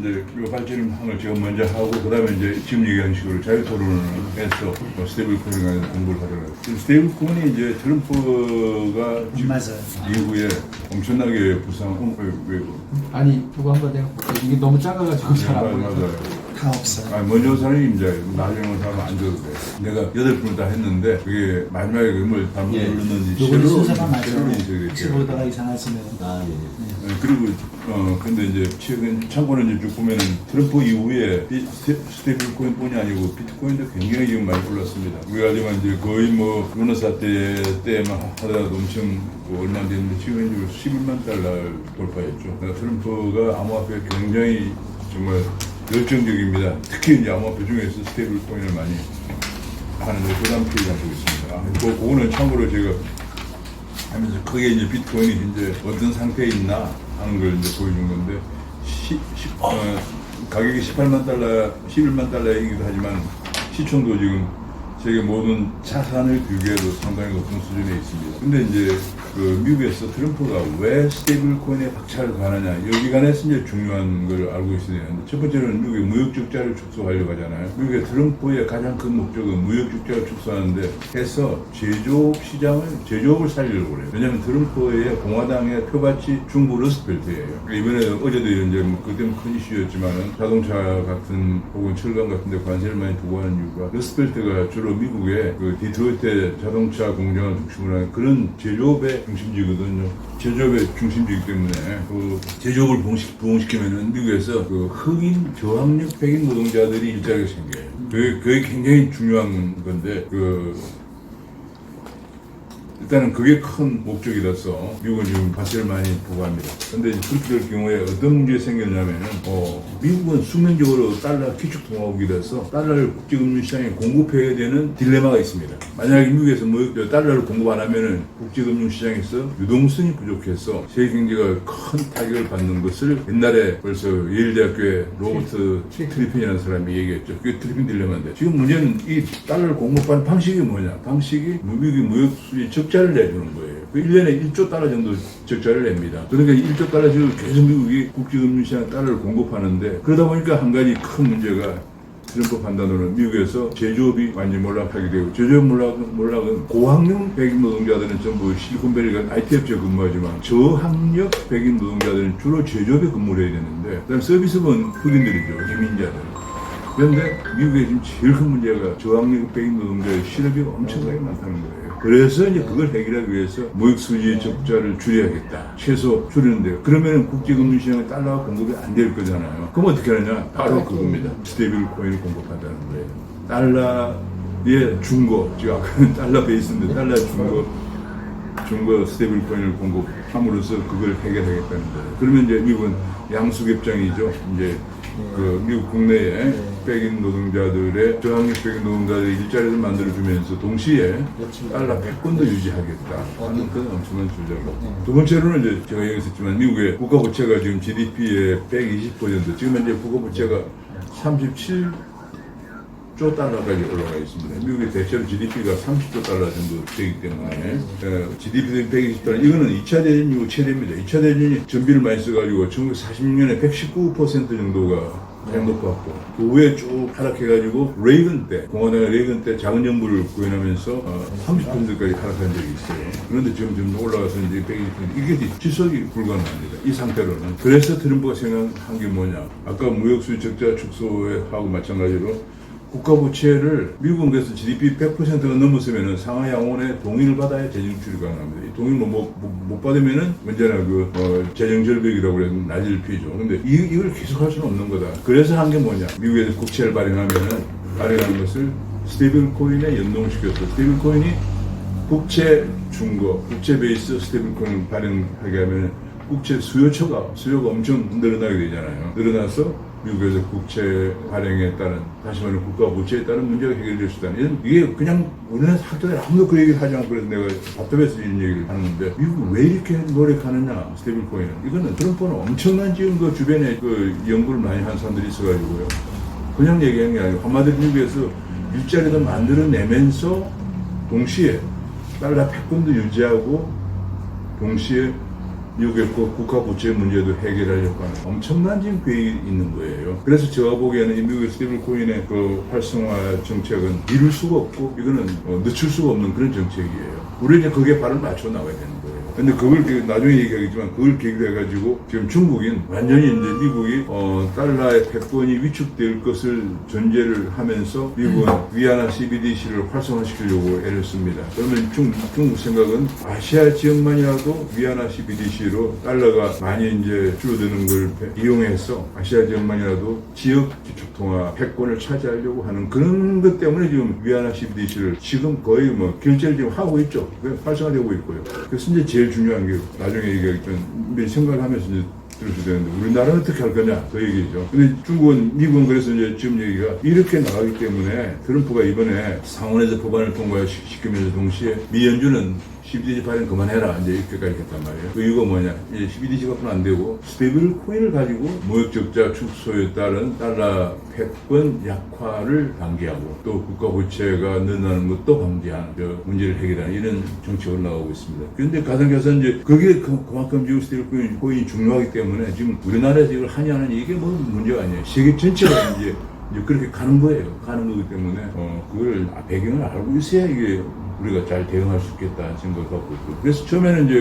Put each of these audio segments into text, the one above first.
이제 요 발전함을 제가 먼저 하고 그다음에 이제 지금 얘기한 식으로 자유 토론을 해서 스테이블 코인에 관해서 공부를 하더라고요. 스테이블 코인이 이제 트럼프가 맞아요. 이후에 엄청나게 왜 아니 그거 한번 내가 볼게요. 이게 너무 작아가지고 잘 안 보여요. 맞아요. 다 없어요. 아니, 먼저 온 사람이 이제 나중에 온 사람은 안 줘도 돼. 내가 8분을 다 했는데 그게 마지막에 뭘 잘못 예. 누르는지 요거는 순서만 맞춰요. 새로운 혹시 보다가 이상하시면 아 예. 그리고 근데 이제 최근 참고로 이제 쭉 보면은 트럼프 이후에 스테이블 코인뿐이 아니고 비트코인도 굉장히 지금 많이 올랐습니다. 우리가 지금 이제 거의 뭐 루나 사태만 하더라도 엄청 얼마 안 됐는데 지금 이제 11만 달러를 돌파했죠. 그러니까 트럼프가 암호화폐에 굉장히 정말 열정적입니다. 특히 이제 암호화폐 중에서 스테이블 코인을 많이 하는데 부담 피해가 보고 있습니다. 그거는 참고로 제가 하면서 크게 이제 비트코인이 이제 어떤 상태에 있나 하는 걸 이제 보여준 건데 가격이 18만 달러, 11만 달러이기도 하지만 시총도 지금 세계 모든 자산을 비교해도 상당히 높은 수준에 있습니다. 근데 이제 그 미국에서 트럼프가 왜 스테이블 코인에 박차를 가느냐 여기 관해서 이제 중요한 걸 알고 있어야 되는데 첫 번째로는 미국의 무역 적자를 축소하려고 하잖아요. 미국의 트럼프의 가장 큰 목적은 무역 적자를 축소하는데 해서 제조업을 살리려고 그래요. 왜냐하면 트럼프의 공화당의 표밭이 중부 러스트벨트예요. 그러니까 이번에 어제도 이제 뭐 그때 큰 이슈였지만은 자동차 같은 혹은 철강 같은 데 관세를 많이 두고 하는 이유가 러스트벨트가 주로 미국의 그 디트로이트 자동차 공장을 중심으로 하는 그런 제조업의 중심지거든요. 제조업의 중심지이기 때문에 그 제조업을 부흥시키면은 미국에서 그 흑인 저학력 백인 노동자들이 일자리가 생겨요. 그게 굉장히 중요한 건데 일단은 그게 큰 목적이라서 미국은 지금 관세를 많이 부과합니다. 근데 그렇게 될 경우에 어떤 문제가 생겼냐면은 미국은 수면적으로 달러 기축통화국이라서 달러를 국제금융시장에 공급해야 되는 딜레마가 있습니다. 만약에 미국에서 달러를 공급 안 하면은 국제금융시장에서 유동성이 부족해서 세계 경제가 큰 타격을 받는 것을 옛날에 벌써 예일대학교의 로버트 트리핀이라는 사람이 얘기했죠. 그게 트리핀 딜레마인데 지금 문제는 이 달러를 공급하는 방식이 뭐냐? 방식이 미국이 무역 수지 적자를 내주는 거예요. 그 1년에 1조 달러 정도 적자를 냅니다. 그러니까 1조 달러 지금 계속 미국이 국제금융시장에 달러를 공급하는데 그러다 보니까 한 가지 큰 문제가 트럼프 판단으로는 미국에서 제조업이 완전히 몰락하게 되고 제조업 몰락은 고학력 백인 노동자들은 전부 실리콘밸리가 IT 업체에 근무하지만 저학력 백인 노동자들은 주로 제조업에 근무를 해야 되는데 그다음 서비스업은 흑인들이죠. 이민자들. 그런데 미국의 지금 제일 큰 문제가 저학력 백인 노동자의 실업이 엄청나게 많다는 거예요. 그래서 이제 그걸 해결하기 위해서 무역 수지 적자를 줄여야겠다. 최소 줄이는데요. 그러면 국제금융시장에 달러가 공급이 안 될 거잖아요. 그럼 어떻게 하느냐? 바로 그겁니다. 스테이블 코인을 공급한다는 거예요. 달러의 중고, 즉 아까는 달러 베이스인데 달러 중고 스테이블 코인을 공급함으로써 그걸 해결하겠다는 거예요. 그러면 이제 미국은 양수협정이죠. 이제 그 미국 국내에 백인 노동자들의 저학력 백인 노동자들의 일자리를 만들어주면서 동시에 달러 패권도 유지하겠다 하는 그런 엄청난 주제고 두 번째로는 이제 제가 얘기했었지만 미국의 국가 부채가 지금 GDP의 120% 지금 현재 국가 부채가 37조 달러까지 올라가 있습니다. 미국의 대체로 GDP가 30조 달러 정도 되기 때문에 GDP 120달러 이거는 2차 대전 이후 최대입니다. 2차 대전이 전비를 많이 써가지고 1946년에 119% 정도가 높았고 그 후에 쭉 하락해가지고 레이건 때 공화당의 레이건 때 작은 정부를 구현하면서 30%까지 하락한 적이 있어요. 그런데 점점 올라가서 이제 120% 이게 지속이 불가능합니다. 이 상태로는. 그래서 트럼프가 생각한 게 뭐냐? 아까 무역수지 적자 축소하고 마찬가지로 국가부채를 미국은 그래서 GDP 100%가 넘었으면 상하 양원의 동의를 받아야 재정 출입이 가능합니다. 이 동의를 못 받으면은 언제나 재정 절벽이라고 해서 낮을 피죠. 근데 이걸 계속할 수는 없는 거다. 그래서 한 게 뭐냐? 미국에서 국채를 발행하는 것을 스테이블 코인에 연동시켰어. 스테이블 코인이 국채 중고, 국채 베이스 스테이블 코인을 발행하게 하면 국채 수요가 엄청 늘어나게 되잖아요. 늘어나서 미국에서 국채 발행에 따른 다시 말하면 국가 부채에 따른 문제가 해결될 수 있다는 이게 그냥 우리나라 학자들이 아무도 그 얘기를 하지 않고 그래서 내가 답답해서 이런 얘기를 하는데 미국은 왜 이렇게 노력하느냐 스테이블 코인은 이거는 트럼프는 엄청난 지금 그 주변에 그 연구를 많이 한 사람들이 있어가지고요 그냥 얘기하는 게 아니고 한마디로 미국에서 일자리도 만들어내면서 동시에 달러 패권도 유지하고 동시에 미국의 그 국가 부채 문제도 해결하려고 하는 엄청난 지금 계획이 있는 거예요. 그래서 제가 보기에는 이 미국의 스테이블 코인의 그 활성화 정책은 미룰 수가 없고 이거는 늦출 수가 없는 그런 정책이에요. 우리 이제 거기에 발을 맞춰 나가야 되는 거예요. 근데 그걸 나중에 얘기하겠지만 그걸 계기로 해가지고 지금 중국인 완전히 이제 미국이 달러의 패권이 위축될 것을 전제를 하면서 미국은 위안화 CBDC를 활성화시키려고 애를 씁니다. 그러면 중국 생각은 아시아 지역만이라도 위안화 CBDC로 달러가 많이 이제 줄어드는 걸 이용해서 아시아 지역만이라도 지역 기축통화 패권을 차지하려고 하는 그런 것 때문에 지금 위안화 CBDC를 지금 거의 뭐 결제를 지금 하고 있죠. 활성화되고 있고요. 그래서 이제 제일 중요한 게 나중에 얘기하겠지만 생각을 하면서 이제 들으셔야 되는데 우리나라는 어떻게 할 거냐 그 얘기죠. 근데 중국은 미국은 그래서 이제 지금 얘기가 이렇게 나가기 때문에 트럼프가 이번에 상원에서 법안을 통과시키면서 동시에 미 연준은 CBDC 발행 그만해라 이제 이렇게까지 했단 말이에요. 그 이유가 뭐냐? 이제 CBDC가 안 되고 스테이블 코인을 가지고 무역 적자 축소에 따른 달러 패권 약화를 방지하고 또 국가 부채가 늘어나는 것도 방지하는 문제를 해결하는 이런 정책을 나오고 있습니다. 그런데 가상해서 이제 그게 그만큼 지금 스테이블 코인이 중요하기 때문에 지금 우리나라에서 이걸 하냐는 이게 뭐 문제가 아니에요. 세계 전체가 이제 그렇게 가는 거예요. 가는 거기 때문에 그걸 배경을 알고 있어야 이게 우리가 잘 대응할 수 있겠다는 생각을 갖고 있고. 그래서 처음에는 이제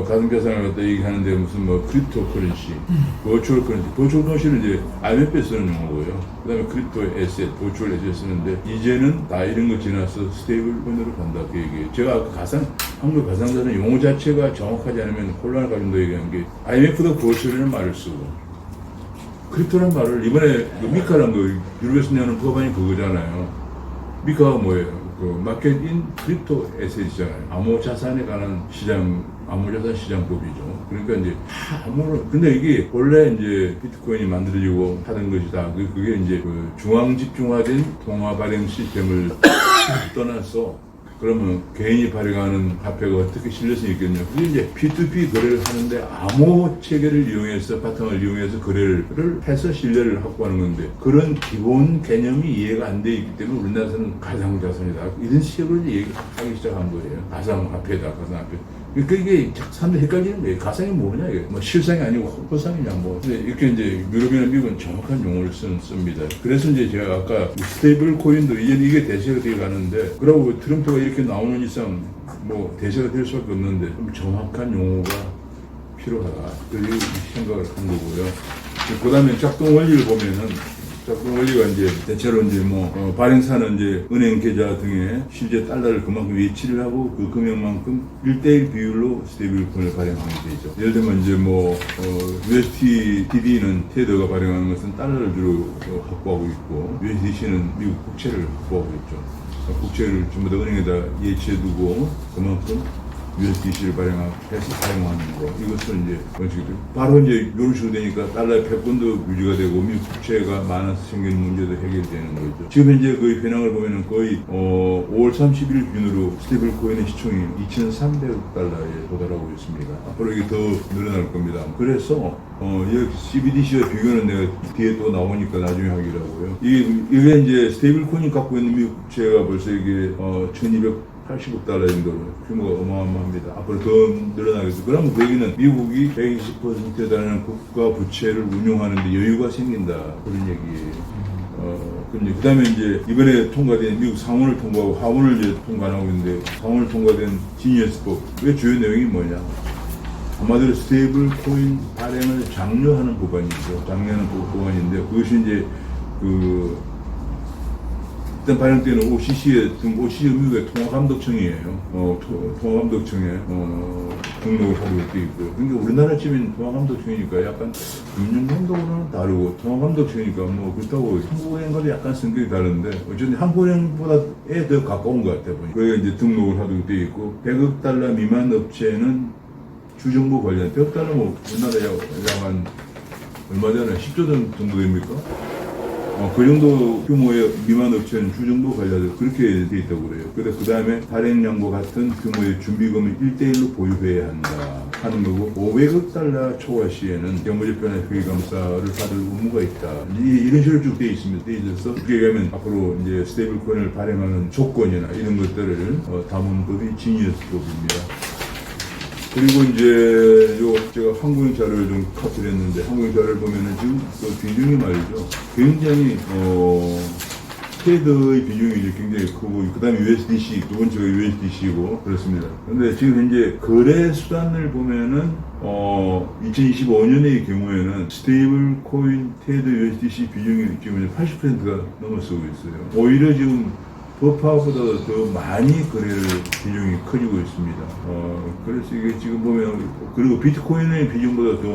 가상자산을 갖다 얘기하는데 무슨 크립토 커런시, 버추얼 커런시. 버추얼 커런시는 이제 IMF에 쓰는 용어고요. 그 다음에 크립토 에셋, 버추얼 에셋 쓰는데 이제는 다 이런 거 지나서 스테이블 코인으로 간다 그 얘기예요. 제가 아까 한국 가상자산 용어 자체가 정확하지 않으면 혼란을 가진다 얘기한 게 IMF도 버추얼이라는 말을 쓰고 크립토라는 말을 이번에 미카라는 거 유럽에서 내는 법안이 그거잖아요. 미카가 뭐예요? 마켓인 크립토 에셋이잖아요. 암호자산에 관한 암호자산 시장법이죠. 그러니까 이제 근데 이게 원래 이제 비트코인이 만들어지고 하던 것이다. 그게 이제 중앙 집중화된 통화 발행 시스템을 떠나서 그러면 개인이 발행하는 화폐가 어떻게 실릴 수 있겠냐. 그게 이제 P2P 거래를 하는데 암호 체계를 이용해서 바탕을 이용해서 거래를 해서 신뢰를 확보하는 건데 그런 기본 개념이 이해가 안 돼 있기 때문에 우리나라에서는 가상자산이다. 이런 식으로 얘기하기 시작한 거예요. 가상화폐다. 가상화폐. 그러니까 이게 사람들 헷갈리는 거예요. 가상이 뭐냐 이게 실상이 아니고 허상이냐 뭐. 근데 이렇게 이제 유럽이나 미국은 정확한 용어를 씁니다. 그래서 이제 제가 아까 스테이블 코인도 이게 대세가 되어 가는데 그러고 트럼프가 이렇게 나오는 이상 대세가 될 수밖에 없는데 좀 정확한 용어가 필요하다. 그렇게 생각을 한 거고요. 그 다음에 작동 원리를 보면은 작동 원리가 이제 대체로 이제 발행사는 이제 은행 계좌 등에 실제 달러를 그만큼 예치를 하고 그 금액만큼 1:1 비율로 스테이블 코인을 발행하게 되죠. 예를 들면 이제 USDT는 테더가 발행하는 것은 달러를 주로 확보하고 있고 USDC는 미국 국채를 확보하고 있죠. 국채를 전부 다 은행에다 예치해두고 그만큼 USDC를 발행해서 사용하는 거. 이것은 이제 원칙이죠. 바로 이제 이런 식으로 되니까 달러의 패권도 유지가 되고 미국 국채가 많아서 생기는 문제도 해결되는 거죠. 지금 현재 그 현황을 보면은 거의 5월 30일 기준으로 스테이블 코인의 시총이 2,300억 달러에 도달하고 있습니다. 앞으로 이게 더 늘어날 겁니다. 그래서 여기 CBDC와 비교는 내가 뒤에 또 나오니까 나중에 하기로 하고요. 이게 이제 스테이블 코인이 갖고 있는 미국 국채가 벌써 이게 1,280억 달러 정도로 규모가 어마어마합니다. 앞으로 더 늘어나겠죠. 그러면 그 얘기는 미국이 120%에 달하는 국가 부채를 운용하는데 여유가 생긴다. 그런 얘기예요. 그 다음에 이제 이번에 통과된 미국 상원을 통과하고 하원을 이제 통과 안 하고 있는데 상원을 통과된 지니어스법. 그 주요 내용이 뭐냐. 한마디로 스테이블 코인 발행을 장려하는 법안이죠. 장려하는 법안인데 그것이 이제 일단 발행되는 OCC의 미국의 통화감독청이에요. 통화감독청에 등록을 하고 되어 있고요. 그러니까 우리나라 집인 통화감독청이니까 약간 금융감독으로는 다르고 통화감독청이니까 그렇다고 한국은행과도 약간 성격이 다른데 어쨌든 한국은행보다에 더 가까운 것 같아요. 그게 이제 등록을 하고 되어 있고 100억 달러 미만 업체는 주정부 관련 100억 달러 우리나라에 한 얼마 전에 10조 정도 됩니까? 그 정도 규모의 미만 업체는 주정부 관리자들 그렇게 돼 있다고 그래요. 그 다음에 발행량과 같은 규모의 준비금을 1:1로 보유해야 한다 하는 거고 500억 달러 초과 시에는 경제변화 회계감사를 받을 의무가 있다. 이런 식으로 쭉 돼 있습니다. 돼 있어서 그게 가면 앞으로 이제 스테이블 코인을 발행하는 조건이나 이런 것들을 담은 법이 지니어스법입니다. 그리고 이제 제가 한국인 자료를 좀 카피를 했는데 한국인 자료를 보면은 지금 그 비중이 말이죠. 굉장히 테드의 비중이 이제 굉장히 크고 그 다음에 USDC 두 번째가 USDC고 그렇습니다. 근데 지금 현재 거래 수단을 보면은 2025년의 경우에는 스테이블 코인 테드 USDC 비중이 지금 80%가 넘어서고 있어요. 오히려 지금 버파보다 더 많이 거래를 비중이 커지고 있습니다. 그래서 이게 지금 보면 그리고 비트코인의 비중보다 더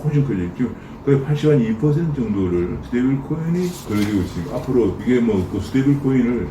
훨씬 커져요. 지금 거의 82% 정도를 스테이블 코인이 거래되고 있습니다. 앞으로 이게 그 스테이블 코인이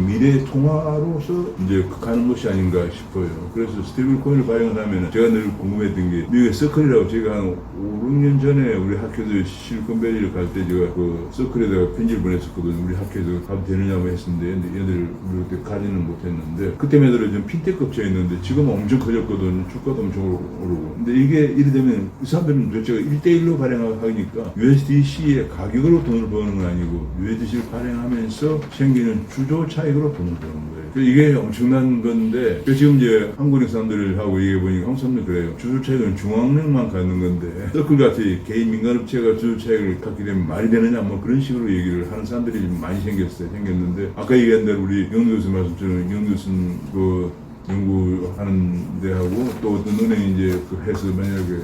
미래 통화로서 이제 가는 것이 아닌가 싶어요. 그래서 스테이블 코인을 발행하면 제가 늘 궁금했던 게 미국의 서클이라고 제가 한 5, 6년 전에 우리 학교에서 실리콘밸리를 갈 때 제가 그 서클에다가 편지를 보냈었거든요. 우리 학교에서 가도 되느냐고 했었는데 얘들 우리 그때 가지는 못했는데 그때 애들은 좀 핀텍 업체였는데 지금 엄청 커졌거든요. 주가도 엄청 오르고. 근데 이게 이래 되면 이 사람들은 도대체 1대1로 발행하니까 USDC의 가격으로 돈을 버는 건 아니고 USDC를 발행하면서 생기는 주조 차익으로 돈을 버는 거예요. 이게 엄청난 건데 지금 이제 한국인 사람들하고 얘기해보니까 한국 사람들 그래요. 주조 차익은 중앙은행만 갖는 건데 서클같이 개인 민간업체가 주조 차익을 갖게 되면 말이 되느냐 뭐 그런 식으로 얘기를 하는 사람들이 좀 많이 생겼는데 아까 얘기한 대로 우리 영 교수 말씀처럼 영 교수는 그 연구하는 데하고 또 어떤 은행이 이제 해서 만약에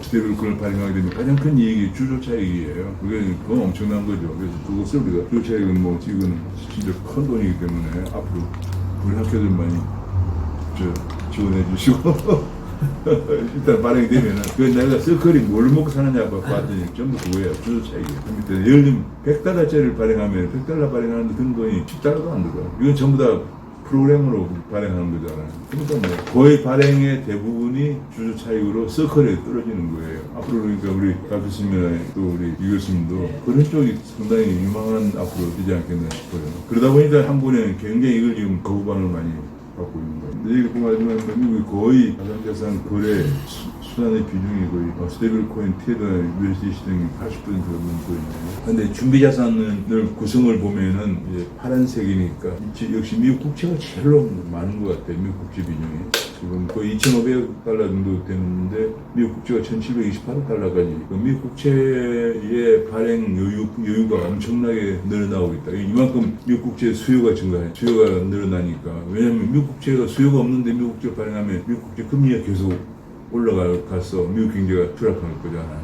스테이블 코인을 발행하게 되면 가장 큰 이익이 주조 차익이에요. 그건 엄청난 거죠. 그래서 그것을 우리가 주조 차익은 지금 진짜 큰 돈이기 때문에 앞으로 우리 학교들 많이 지원해 주시고 일단 발행이 되면은 내가 서클이 뭘 먹고 사느냐 봤더니 전부 그거예요. 주조 차익이에요. 예를 들면 $100짜리를 발행하면 $100 발행하는데 든 돈이 $10도 안 들어요. 이건 전부 다 프로그램으로 발행하는 거잖아요. 그러니까 거의 발행의 대부분이 주주 차익으로 서클에 떨어지는 거예요. 앞으로 그러니까 우리 박 교수님이나 또 우리 이 교수님도 그런 쪽이 상당히 유망한 앞으로 되지 않겠나 싶어요. 그러다 보니까 한국은 굉장히 이걸 지금 거부반응을 많이 받고 있는 거예요. 근데 이게 보면 미국이 거의 가상자산 거래 수단의 비중이 거의 스테이블 코인, 테더, USDC 등이 80%가 넘고 있네요. 근데 준비 자산을 구성을 보면은 이제 파란색이니까 역시 미국 국채가 제일 많은 것 같아요. 미국 국채 비중이. 지금 거의 $2,500 정도 되는데 미국 국채가 $1,728까지. 미국 국채의 발행 여유가 엄청나게 늘어나고 있다. 이만큼 미국 국채 수요가 늘어나니까. 왜냐하면 미국 국채가 수요가 없는데 미국 국채를 발행하면 미국 국채 금리가 계속 올라가서 미국 경제가 추락할 거잖아요.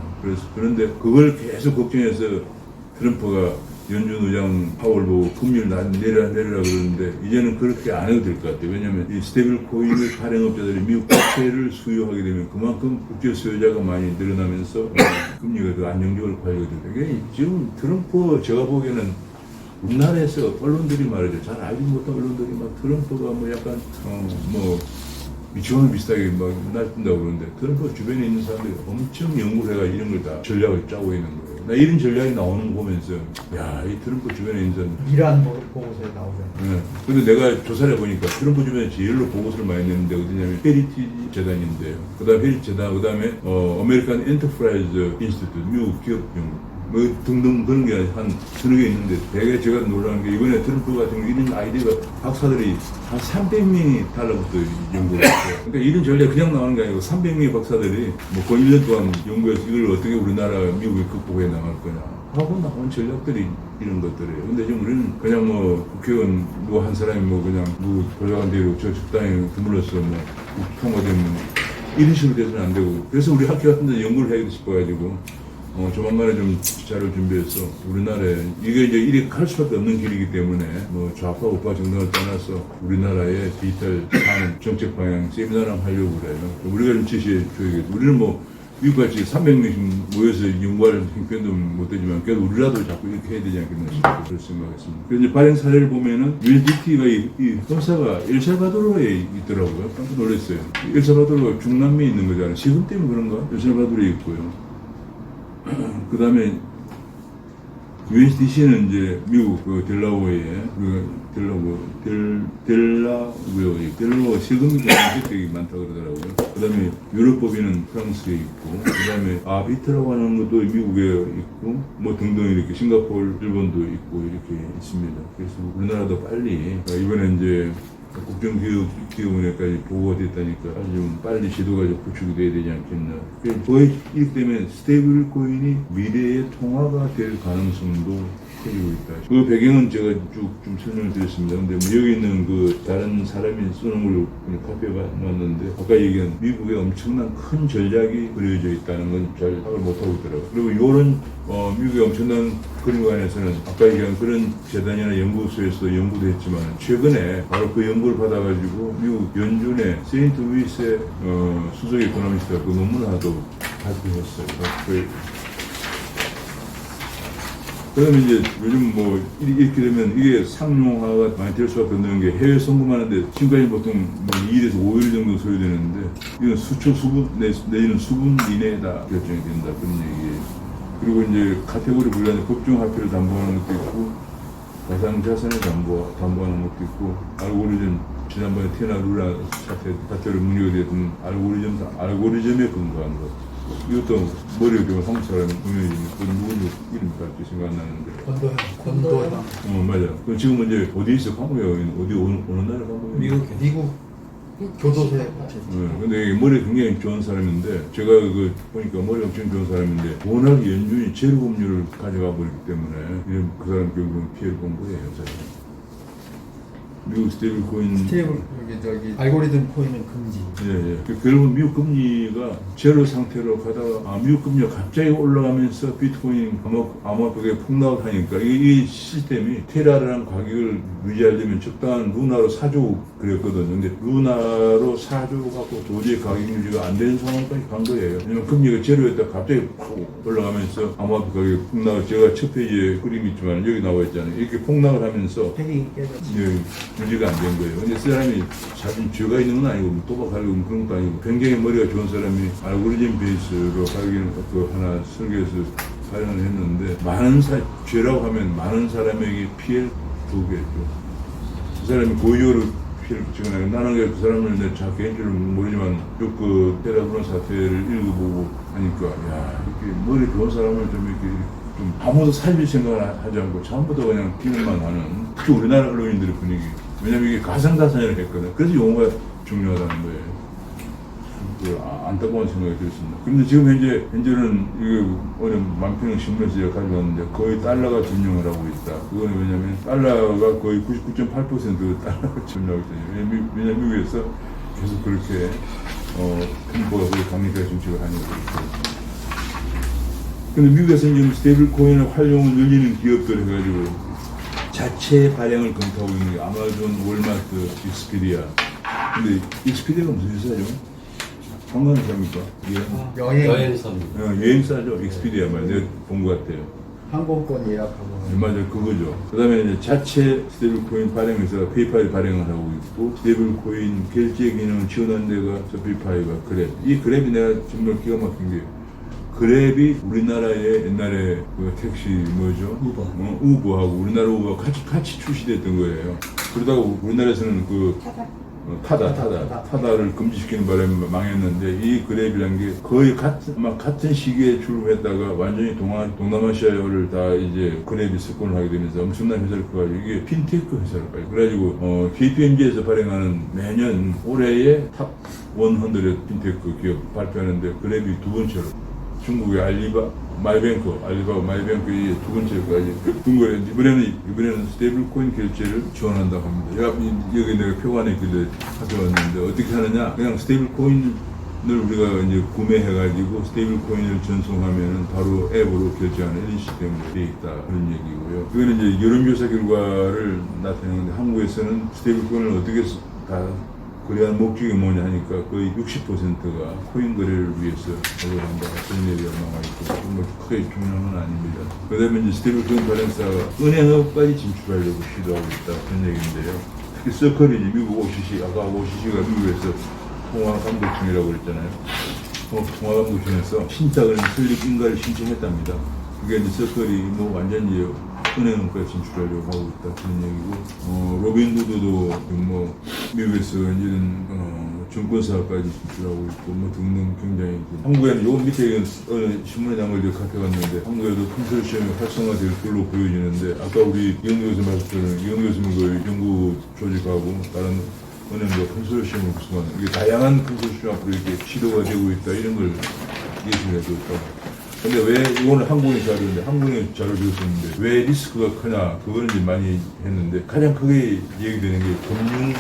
그런데 그걸 계속 걱정해서 트럼프가 연준 의장 파월 보고 금리를 내려라 그러는데 이제는 그렇게 안 해도 될 것 같아요. 왜냐하면 이 스테이블 코인을 발행업자들이 미국 국채를 수요하게 되면 그만큼 국제 수요자가 많이 늘어나면서 금리가 더 안정적으로 관리가 되죠. 지금 트럼프 제가 보기에는 우리나라에서 언론들이 말이죠. 잘 알지 못한 언론들이 막 트럼프가 약간 미치광이 비슷하게 날뛴다고 그러는데 트럼프 주변에 있는 사람들이 엄청 연구를 해가 이런 걸 다 전략을 짜고 있는 거예요. 나 이런 전략이 나오는 거 보면서 이 트럼프 주변에 있는 사람 이러한 보고서에 나오잖아요. 네. 근데 내가 조사를 해보니까 트럼프 주변에 제일로 보고서를 많이 내는데 어디냐면 헤리티지 재단인데요. 그 다음에 헤리티지 재단, 그 다음에 아메리칸 엔터프라이즈 인스티튜트, 미국 기업 연구 등등 그런 게 한 서너 개 있는데 되게 제가 놀라는 게 이번에 트럼프 같은 이런 아이디어가 박사들이 한 300명이 달라붙어 연구를 했어요. 그러니까 이런 전략 그냥 나오는 게 아니고 300명의 박사들이 거의 1년 동안 연구해서 이걸 어떻게 우리나라 미국에 극복해 나갈 거냐 하고 나온 전략들이 이런 것들이에요. 근데 지금 우리는 그냥 국회의원 한 사람이 그냥 도서관 대로 저 적당히 드물러서 통과되면 이런 식으로 돼서는 안 되고 그래서 우리 학교 같은 데 연구를 해야 싶어가지고 조만간에 좀 자료를 준비해서 우리나라에 이게 이제 이렇게 할 수밖에 없는 길이기 때문에 좌파 우파 정당을 떠나서 우리나라의 디지털 산업 정책 방향 세미나를 하려고 그래요. 우리가 좀 제시해줘야겠죠. 우리는 미국같이 300명씩 모여서 연구할 형편도 못 되지만 그래도 우리라도 자꾸 이렇게 해야 되지 않겠나 싶어서 그렇게 생각했습니다. 그래서 이제 발행 사례를 보면은 USDT가 이 회사가 엘살바도르에 있더라고요. 깜짝 놀랐어요. 엘살바도르가 중남미에 있는 거잖아요. 지금 때문에 그런가? 엘살바도르에 있고요. 그 다음에 USDC는 이제 미국 델라웨어에 델라웨어 세금이 혜택이 많다 그러더라고요. 그 다음에 유럽법인은 프랑스에 있고, 그 다음에 아비트라고 하는 것도 미국에 있고, 등등 이렇게 싱가포르, 일본도 있고 이렇게 있습니다. 그래서 우리나라도 빨리 이번에 이제 국정기업원회까지 보고가 됐다니까 아주 좀 빨리 제도가 좀 구축이 돼야 되지 않겠나. 거의 이렇기 때문에 스테이블 코인이 미래의 통화가 될 가능성도 커지고 있다. 그 배경은 제가 쭉 좀 설명을 드렸습니다. 근데 뭐 여기 있는 그 다른 사람이 쓰는 걸로 그냥 카피해 봤는데 아까 얘기한 미국에 엄청난 큰 전략이 그려져 있다는 건 잘 파악을 못하고 있더라고요. 그리고 이런 미국의 엄청난 그런 거 안에서는 아까 얘기한 그런 재단이나 연구소에서 연구도 했지만 최근에 바로 그 연구를 받아가지고 미국 연준의 세인트 루이스의 수석 이코노미스트가 그 논문을 하나도 발표했어요. 그러면 이제 요즘 뭐 이렇게 되면 이게 상용화가 많이 될 수밖에 없는 게 해외 송금하는데 지금까지 보통 뭐 2일에서 5일 정도 소요되는데 이건 수분 내지는 수분 이내에다 결정이 된다 그런 얘기예요. 그리고 이제 카테고리 분류하는 법정화폐를 담보하는 것도 있고 가상자산을 담보하는 것도 있고 알고리즘 지난번에 테나 루라 사태로 문의가 됐던 알고리즘에 근거한 것. 이것도 머리가 좀 한국 사람 분명히 누군지 이름이 갑자기 생각 안 나는데. 건도형. 맞아. 그럼 지금 이제 어디 있어? 한국에 어느 나라 한국에? 미국 교도소에 근데 머리 굉장히 좋은 사람인데 제가 그 보니까 머리 엄청 좋은 사람인데 워낙 연준이 제로금리를 가져가 버리기 때문에 그 사람 결국은 피해를 본 거예요. 사실. 미국 스테이블 코인 여기 알고리즘 코인은 금지. 예. 결국은 미국 금리가 제로 상태로 가다가 미국 금리가 갑자기 올라가면서 비트코인 아마 그게 폭락을 하니까 이 시스템이 테라라는 가격을 유지하려면 적당한 루나로 사주고 그랬거든요. 근데 루나로 사주고 갖고 도저히 가격 유지가 안 되는 상황까지 간 거예요. 왜냐면 금리가 제로였다가 갑자기 팍 올라가면서 아마도 가격이 폭락을 제가 첫 페이지에 그림이 있지만 여기 나와 있잖아요. 이렇게 폭락을 하면서 팩이 깨졌지. 유지가 안 된 거예요. 근데 사람이 자신 죄가 있는 건 아니고 도박하려고 그런 것도 아니고 굉장히 머리가 좋은 사람이 알고리즘 베이스로 가격을 하나 설계해서 발행을 했는데 죄라고 하면 많은 사람에게 피해를 주게 했죠. 그 사람이 고의적으로 피해를 끼치거나 나는 그 사람을 내 개인적으로 모르지만 그 테라그런 사태를 읽어보고 하니까 야 이렇게 머리 좋은 사람을 좀 이렇게 좀 아무도 살릴 생각을 하지 않고 전부 다 그냥 기능만 하는 특히 우리나라 언론인들의 분위기. 왜냐면 이게 가상자산이라고 했거든. 그래서 용어가 중요하다는 거예요. 안타까운 생각이 들었습니다. 그런데 지금 현재는 이게 어느 만평 신문에서 제가 가져왔는데 거의 달러가 점령을 하고 있다. 그거는 왜냐면 달러가 거의 99.8% 달러가 점령하고 있거든요. 왜냐면 미국에서 계속 그렇게 정부가 강력하게 정책을 하니까. 근데 미국에서 지금 스테이블 코인의 활용을 늘리는 기업들 해가지고 자체 발행을 검토하고 있는 게 아마존, 월마트, 익스피디아. 근데 익스피디아가 무슨 회사죠? 관광회사입니까? 여행사입니다. 여행사죠. 익스피디아 말 내가 본 것 같아요. 항공권 예약하고. 맞아요. 그거죠. 그 다음에 이제 자체 스테이블 코인 발행회사가 페이팔이 발행을 하고 있고 스테이블 코인 결제 기능을 지원하는 데가 서피파이가 그랩. 이 그랩이 내가 정말 기가 막힌 게 그랩이 우리나라의 옛날에 그 택시 뭐죠? 우버하고 우리나라 우버가 같이 출시됐던 거예요. 그러다가 우리나라에서는 그 타다를 금지시키는 바람에 망했는데 이 그랩이라는 게 거의 같은 시기에 출범했다가 완전히 동남아시아를 다 이제 그랩이 석권을 하게 되면서 엄청난 회사를 커가지고 이게 핀테크 회사를 가요. 그래가지고 KPMG에서 발행하는 매년 올해의 탑 100 핀테크 기업 발표하는데 그랩이 두 번째로 중국의 알리바바 마이뱅크 이 두 번째까지 둔 거예요. 이번에는 스테이블 코인 결제를 지원한다고 합니다. 여기 내가 표관에 길래 가져왔는데 어떻게 하느냐? 그냥 스테이블 코인을 우리가 이제 구매해가지고 스테이블 코인을 전송하면은 바로 앱으로 결제하는 이런 시스템으로 되어 있다 그런 얘기고요. 이거는 이제 여론조사 결과를 나타내는데 한국에서는 스테이블 코인을 어떻게 다 거래하는 목적이 뭐냐 하니까 거의 60%가 코인 거래를 위해서 거래한다. 그런 얘기가 나와 있고, 뭐 크게 중요한 건 아닙니다. 그 다음에 이제 스테이블 코인 발행사가 은행업까지 진출하려고 시도하고 있다. 그런 얘기인데요. 특히 서클이지, 미국 OCC, 아까 OCC가 미국에서 통화감독청이라고 그랬잖아요. 통화감독청에서 신탁을 설립 인가를 신청했답니다. 그게 이제 서클이 뭐 완전히 은행까지 진출하려고 하고 있다 그런 얘기고 로빈후드도 뭐 미국에서 이런 증권사까지 진출하고 있고 뭐 등등 굉장히 한국에는 요 밑에 어느 신문에 나온 걸 카페갔는데 한국에도 컨소시엄이 활성화될 걸로 보여지는데 아까 우리 이현우 교수 말씀처럼 이현우 교수님 그 연구 조직하고 다른 은행도 컨소시엄을 구성하는 이게 다양한 컨소시엄 앞으로 이렇게 시도가 되고 있다 이런 걸 예측을 해도 있다. 근데 왜 이거는 한국의 자료인데 한국의 자료를 줬었는데 왜 리스크가 크냐 그거는 이제 많이 했는데 가장 크게 얘기되는 게 금융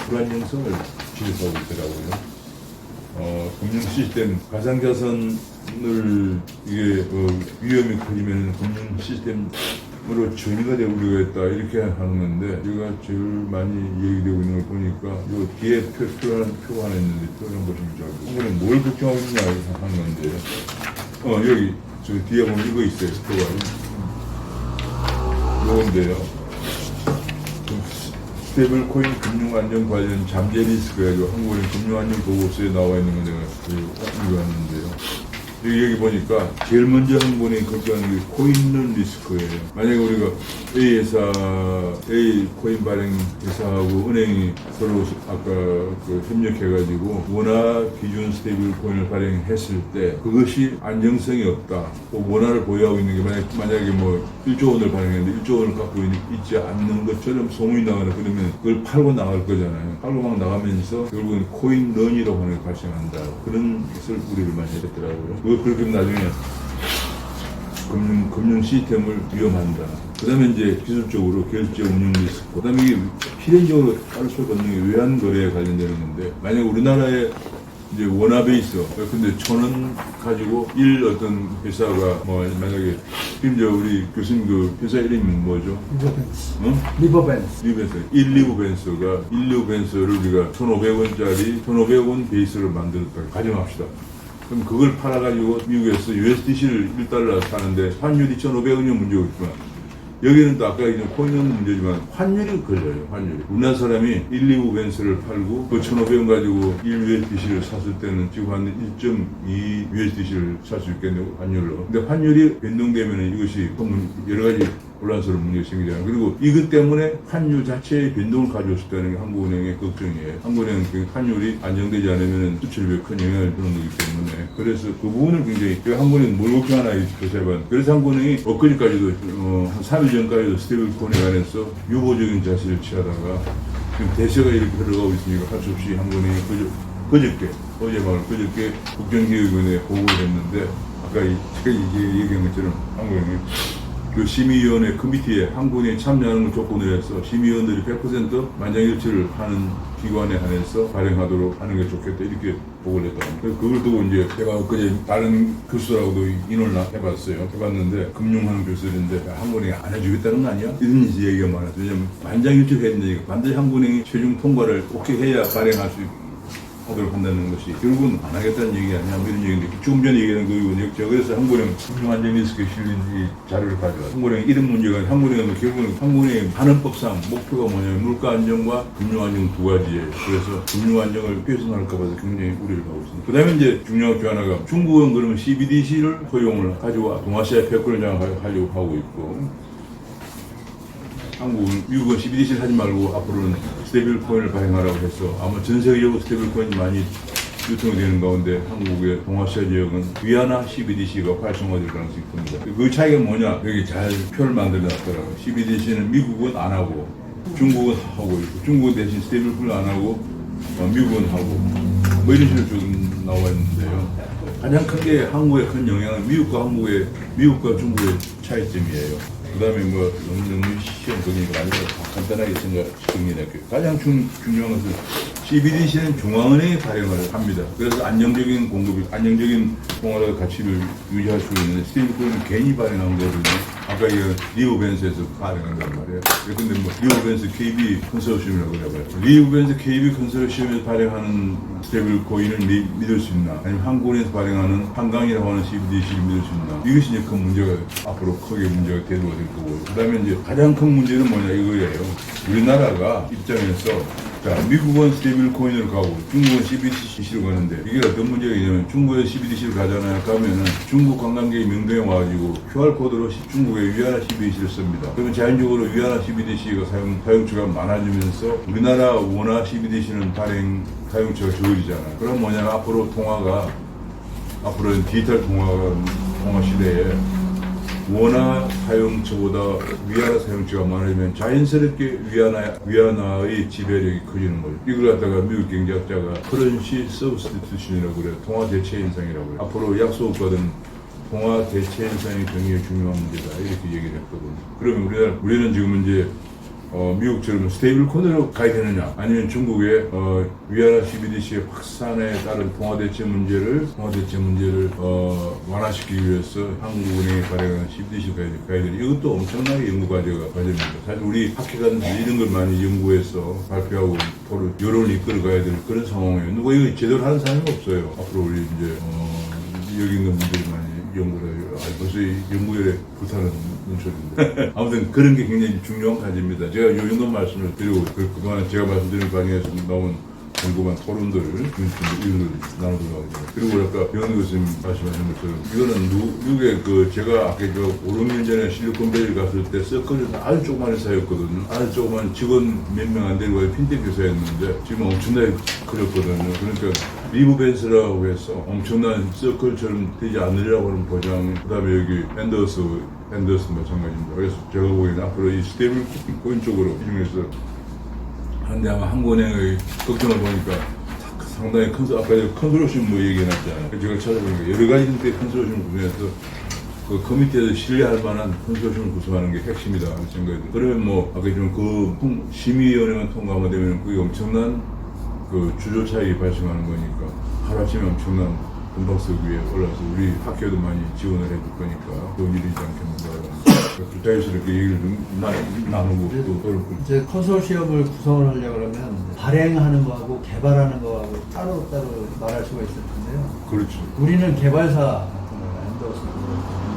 불안정성을 지적하고 있더라고요. 금융 시스템 가상자산을 이게 위험이 커지면 금융 시스템으로 전이가 되고 우려가 있다 이렇게 하는 건데 제가 제일 많이 얘기되고 있는 걸 보니까 요 뒤에 표가 하나 있는데 표 좀 보시면 좋아요. 이거는 뭘 걱정하고 있냐 하는 건데 여기 저 뒤에 보면 이거 있어요. 표가 요건데요. 스테이블 코인 금융 안정 관련 잠재 리스크가 한국의 금융 안정 보고서에 나와 있는 거 내가 읽었는데요. 여기 보니까 제일 먼저 한국은행이 걱정하는 게 코인 리스크예요. 만약에 우리가 A 회사, A 코인 발행 회사하고 은행이 서로 아까 그 협력해가지고 원화 기준 스테이블 코인을 발행했을 때 그것이 안정성이 없다. 또 원화를 보유하고 있는 게 만약에 뭐 1조 원을 발행했는데 1조 원을 갖고 있지 않는 것처럼 소문이 나거나 그러면 그걸 팔고 나갈 거잖아요. 팔고 막 나가면서 결국은 코인 런이라고 하는 게 발생한다. 그런 것을 우리를 많이 했더라고요. 그렇게 나중에 금융 시스템을 위험한다. 그 다음에 이제 기술적으로 결제 운영 리스크. 그 다음에 이게 필연적으로 따를 수밖에 없는 게 외환 거래에 관련되는 건데, 만약 우리나라에 이제 원화 베이스, 근데 1,000원 가지고 어떤 회사가 만약에 지금 우리 교수님 그 회사 이름이 뭐죠? 리버벤스. 리버벤스가 1리버벤스를 우리가 1,500원짜리 1,500원 베이스를 만들었다. 가정합시다. 그럼 그걸 팔아가지고 미국에서 USDC를 1달러 사는데 환율이 1,500원이면 문제가 없지만 여기는 또 아까 이제 코인은 문제지만 환율이 걸려요. 환율이. 우리나라 사람이 1,2벤스를 팔고 그 1,500원 가지고 1USDC를 샀을 때는 지금 한 1.2 USDC를 살 수 있겠네요. 환율로. 근데 환율이 변동되면 이것이 여러 가지 혼란스러운 문제가 생기잖아요. 그리고 이것 때문에 환율 자체의 변동을 가져올 수 있다는 게 한국은행의 걱정이에요. 한국은행은 그 환율이 안정되지 않으면 수출입에 큰 영향을 주는 거기 때문에 그래서 그 부분을 굉장히 한국은행은 뭘 걱정하나 조사 해봤는데 그래서 한국은행이 엊그제까지도 한 3일 전까지도 스테이블 코인에 관해서 유보적인 자세를 취하다가 지금 대세가 이렇게 흘러가고 있으니까 할 수 없이 한국은행이 그저께 국정기획위원회에 보고를 했는데 아까 제가 얘기한 것처럼 한국은행이 그 심의위원회 커미티에 한국은행이 참여하는 걸 조건으로 해서 심의위원들이 100% 만장일치를 하는 기관에 한해서 발행하도록 하는 게 좋겠다 이렇게 보고를 했다. 그걸 두고 이제 제가 엊그제 다른 교수들하고도 인원을 해봤는데 금융하는 교수들인데 한국은행이 안 해주겠다는 거 아니야? 이런 얘기가 많았어요. 왜냐면 만장일치를 해야 되니까 반드시 한국은행이 최종 통과를 오케이 해야 발행할 수 있고 하도록 한다는 것이 결국은 안 하겠다는 얘기 아니냐 이런 얘기인데 조금 전에 얘기한 거고 제가 그래서 한국은행 금융안정 리스크에 실린 이 자료를 가져왔어요. 한국은행 이런 문제가 한국은행은 결국은 한국은행 반응법상 목표가 뭐냐면 물가 안정과 금융 안정 두 가지예요. 그래서 금융 안정을 훼손할까 봐서 굉장히 우려를 하고 있습니다. 그 다음에 이제 중요한 게 하나가 중국은 그러면 CBDC를 허용을 가지고 동아시아 패권을 장악하려고 하고 있고 한국은 미국은 CBDC를 하지 말고 앞으로는 스테이블 코인을 발행하라고 해서 아마 전 세계적으로 스테이블 코인이 많이 유통이 되는 가운데 한국의 동아시아 지역은 위안화 CBDC가 활성화될 가능성이 큽니다. 그 차이가 뭐냐? 여기 잘 표를 만들어 놨더라고요. CBDC는 미국은 안 하고 중국은 하고 있고 중국은 대신 스테이블 코인을 안 하고 미국은 하고 뭐 이런 식으로 좀 나와 있는데요. 가장 크게 한국의 큰 영향은 미국과 중국의 차이점이에요. 그 다음에 너무 시험 거니까 아니라 간단하게 정리할게요. 가장 중요한 것은 CBDC는 중앙은행이 발행을 합니다. 그래서 안정적인 통화의 가치를 유지할 수 있는데 스테이블코인은 개인이 발행한 거거든요. 아까 이 리버벤스에서 발행한단 말이에요. 근데 리버벤스 KB 컨소시엄이라고 그래봐요. 리버벤스 KB 컨소시엄에서 발행하는 스테이블 코인을 믿을 수 있나? 아니면 한국은행에서 발행하는 한강이라고 하는 CBDC를 믿을 수 있나? 이것이 이제 큰 문제가 앞으로 앞으로 크게 문제가 대두가 될 거고. 그 다음에 이제 가장 큰 문제는 뭐냐 이거예요. 우리나라가 입장에서 자, 미국은 스테이블 코인을 가고 중국은 CBDC로 가는데 이게 어떤 문제가 있냐면 중국에 CBDC를 가잖아요. 가면은 중국 관광객이 명동에 와가지고 QR코드로 중국의 위안화 CBDC를 씁니다. 그러면 자연적으로 위안화 CBDC가 사용처가 많아지면서 우리나라 원화 CBDC는 사용처가 적어지잖아요. 그럼 뭐냐면 앞으로 통화가 앞으로는 디지털 통화 시대에 원화 사용처보다 위안화 사용처가 많으면 자연스럽게 위안화의 지배력이 커지는 거예요. 이걸 갖다가 미국 경제학자가 커런시 서브스티튜션이라고 그래요. 통화 대체 현상이라고 그래요. 앞으로 약속받은 통화 대체 현상이 굉장히 중요한 문제다 이렇게 얘기를 했거든요. 그러면 우리는 지금 이제 미국처럼 스테이블 코인으로 가야 되느냐 아니면 중국의 위안화 CBDC의 확산에 따른 통화 대체 문제를 완화시키기 위해서 한국은행이 발행하는 CBDC로 가야 되느냐 이것도 엄청나게 연구 과제가 과제입니다. 사실 우리 학회가 이런 걸 많이 연구해서 발표하고 토론 여론을 이끌어 가야 될 그런 상황이에요. 누가 이거 제대로 하는 사람이 없어요. 앞으로 우리 이제 여기 있는 분들이 많이 연구를 해요. 벌써 연구열에 불타는 눈초리인데. 아무튼 그런 게 굉장히 중요한 과제입니다. 제가 이 정도 말씀을 드리고, 그동안 제가 말씀드린 방에서 나온 궁금한 토론들을 나누도록 하겠습니다. 그리고 아까 변호 교수님 말씀하신 것처럼 이거는 미국의 제가 아까 5, 6년 전에 실리콘밸리 갔을 때 서클을 아주 조그만 회사였거든요. 아주 조그만 직원 몇 명 안 되고 핀텍 회사였는데 지금 엄청나게 커졌거든요. 그러니까 리브벤스라고 해서 엄청난 서클처럼 되지 않으려고 하는 보장, 그 다음에 여기 앤더슨 마찬가지입니다. 그래서 제가 보기에는 앞으로 이 스테이블 코인 쪽으로 이 중에서 근데 아마 한국은행의 걱정을 보니까 상당히 아까 컨소시엄 얘기해놨잖아요. 제가 찾아보니까 여러 가지 컨소시엄 구성해서 그 커미티에서 신뢰할 만한 컨소시엄을 구성하는 게 핵심이다 하는 생각이 들어요. 그러면 아까 좀 심의위원회만 통과하면 되면 그게 엄청난 주조 차익이 발생하는 거니까 하루아침에 엄청난 금박석 위에 올라서 우리 학교도 많이 지원을 해줄 거니까 그런 일이 있지 않겠는가. 자유스럽게 얘기를 좀 나누고 또 이제 컨소시엄을 구성을 하려고 그러면 발행하는 거하고 개발하는 거하고 따로따로 말할 수가 있을 텐데요. 그렇죠. 우리는 개발사 같은 거예요. 앤더슨.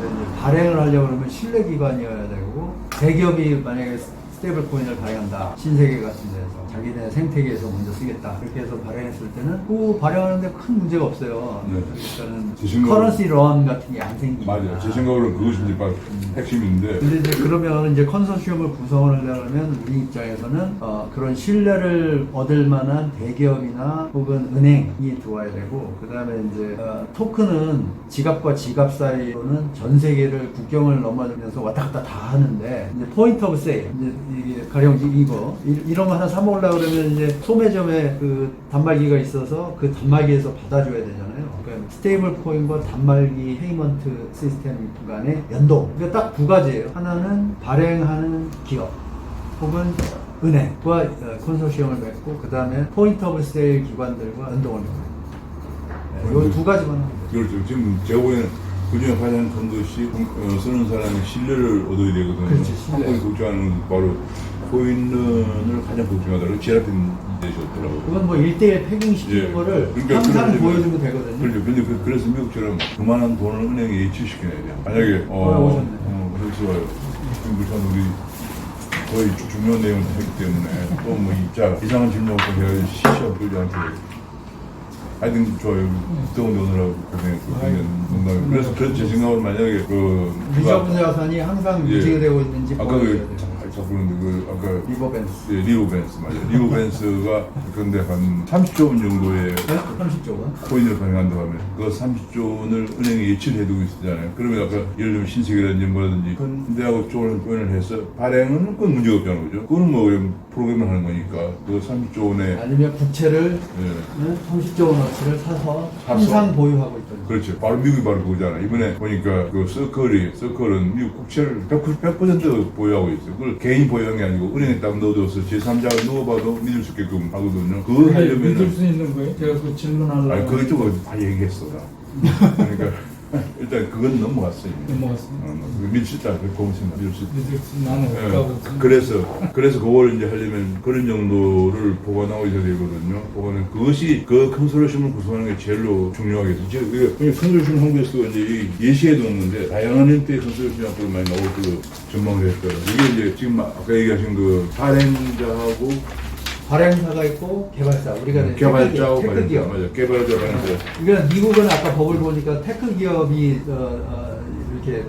근데 이제 발행을 하려고 그러면 신뢰기관이어야 되고 대기업이 만약에 스테이블 코인을 발행한다. 신세계 같은 데서 자기네 생태계에서 먼저 쓰겠다. 이렇게 해서 발행했을 때는 그 발행하는데 큰 문제가 없어요. 네. 그러니까는 커런시 런 같은 게 안 생기니까. 맞아요. 제 생각으로는 그것이 이제 핵심인데. 근데 이제 그러면 이제 컨소시엄을 구성을 하려면 우리 입장에서는 그런 신뢰를 얻을 만한 대기업이나 혹은 은행이 들어와야 되고 그 다음에 이제 토큰은 지갑과 지갑 사이로는 전 세계를 국경을 넘어가면서 왔다 갔다 다 하는데 이제 포인트 오브 세일 이제 이게 가령 이런 거 하나 사 먹으려고 그러면 이제 소매점에 그 단말기가 있어서 그 단말기에서 받아줘야 되잖아요. 그러니까 스테이블 코인과 단말기 페이먼트 시스템 간의 연동. 그러니까 딱 두 가지예요. 하나는 발행하는 기업 혹은 은행과 컨소시엄을 맺고 그 다음에 포인트 오브 세일 기관들과 연동을 맺고 이 두 가지만 하면 돼요. 그렇죠. 지금 제가 보기에는 그중에 가장 큰 것이 쓰는 사람이 신뢰를 얻어야 되거든요. 그렇지, 한국이 걱정하는 바로 코인을 가장 걱정하더라고요. 제라핀 되셨더라고요. 그건 뭐 1대1 패깅시키는 거를 그러니까 항상 보여주면 되거든요. 그렇죠. 근데 그래서 미국처럼 그만한 돈을 은행에 예치시켜야 돼요. 만약에 오셨네. 그래서 지금 우리 거의 중요한 내용을 했기 때문에 또 뭐 이상한 질문 없고 제가 시시하고 그러지 않게 하여튼 좋아요. 더운 오느라고 고생했고 농담이. 그래서 제 생각으로 만약에 리저브 자산이 항상 유지가 되고 있는지 아까 자꾸 그런데 아까 리버벤스. 리버벤스 맞아요. 리버벤스가 그런데 한 30조 원 정도의 30조 원? 코인을 발행한다고 하면 그 30조 원을 은행에 예치를 해두고 있었잖아요. 그러면 아까 예를 들면 신세계라든지 뭐라든지 큰 대하고 쪽을 코인을 해서 발행은 그건 문제가 없다는 거죠. 그거는 뭐 그냥 프로그램을 하는 거니까 그 30조 원에 아니면 국채를 30조 원어치를 사서 항상 보유하고 있던. 그렇죠. 바로 미국이 바로 그거잖아. 이번에 보니까 그 서클은 미국 국채를 100% 보유하고 있어요. 그걸 개인이 보유한 게 아니고 은행에 딱 넣어둬서 제3자가 넣어봐도 믿을 수 있게끔 하거든요. 그걸 하려면은 믿을 수 있는 거예요? 제가 그 질문하려고. 아니 그쪽은 다 얘기했어 나. 그러니까 일단 그건 넘어갔어요. 넘어갔습니다. 밀수다, 그 공신다, 밀수. 나는 예, 없다고. 그래서 그걸 이제 하려면 그런 정도를 보관하고 있어야 되거든요. 보관은 그것이 그 컨소시엄을 구성하는 게 제일로 중요하겠죠. 그냥 컨소시엄 한국에서 이제 이 예시에도 없는데 다양한 형태의 컨소시엄 앞으로 많이 나올 그 전망을 했어요. 이게 이제 지금 아까 얘기하신 그 발행자하고 발행사가 있고 개발사. 우리가 개발자하고 테크 발행자, 기업. 맞아. 개발자 발행자. 그러니까 미국은 아까 법을 보니까 테크 기업이 이렇게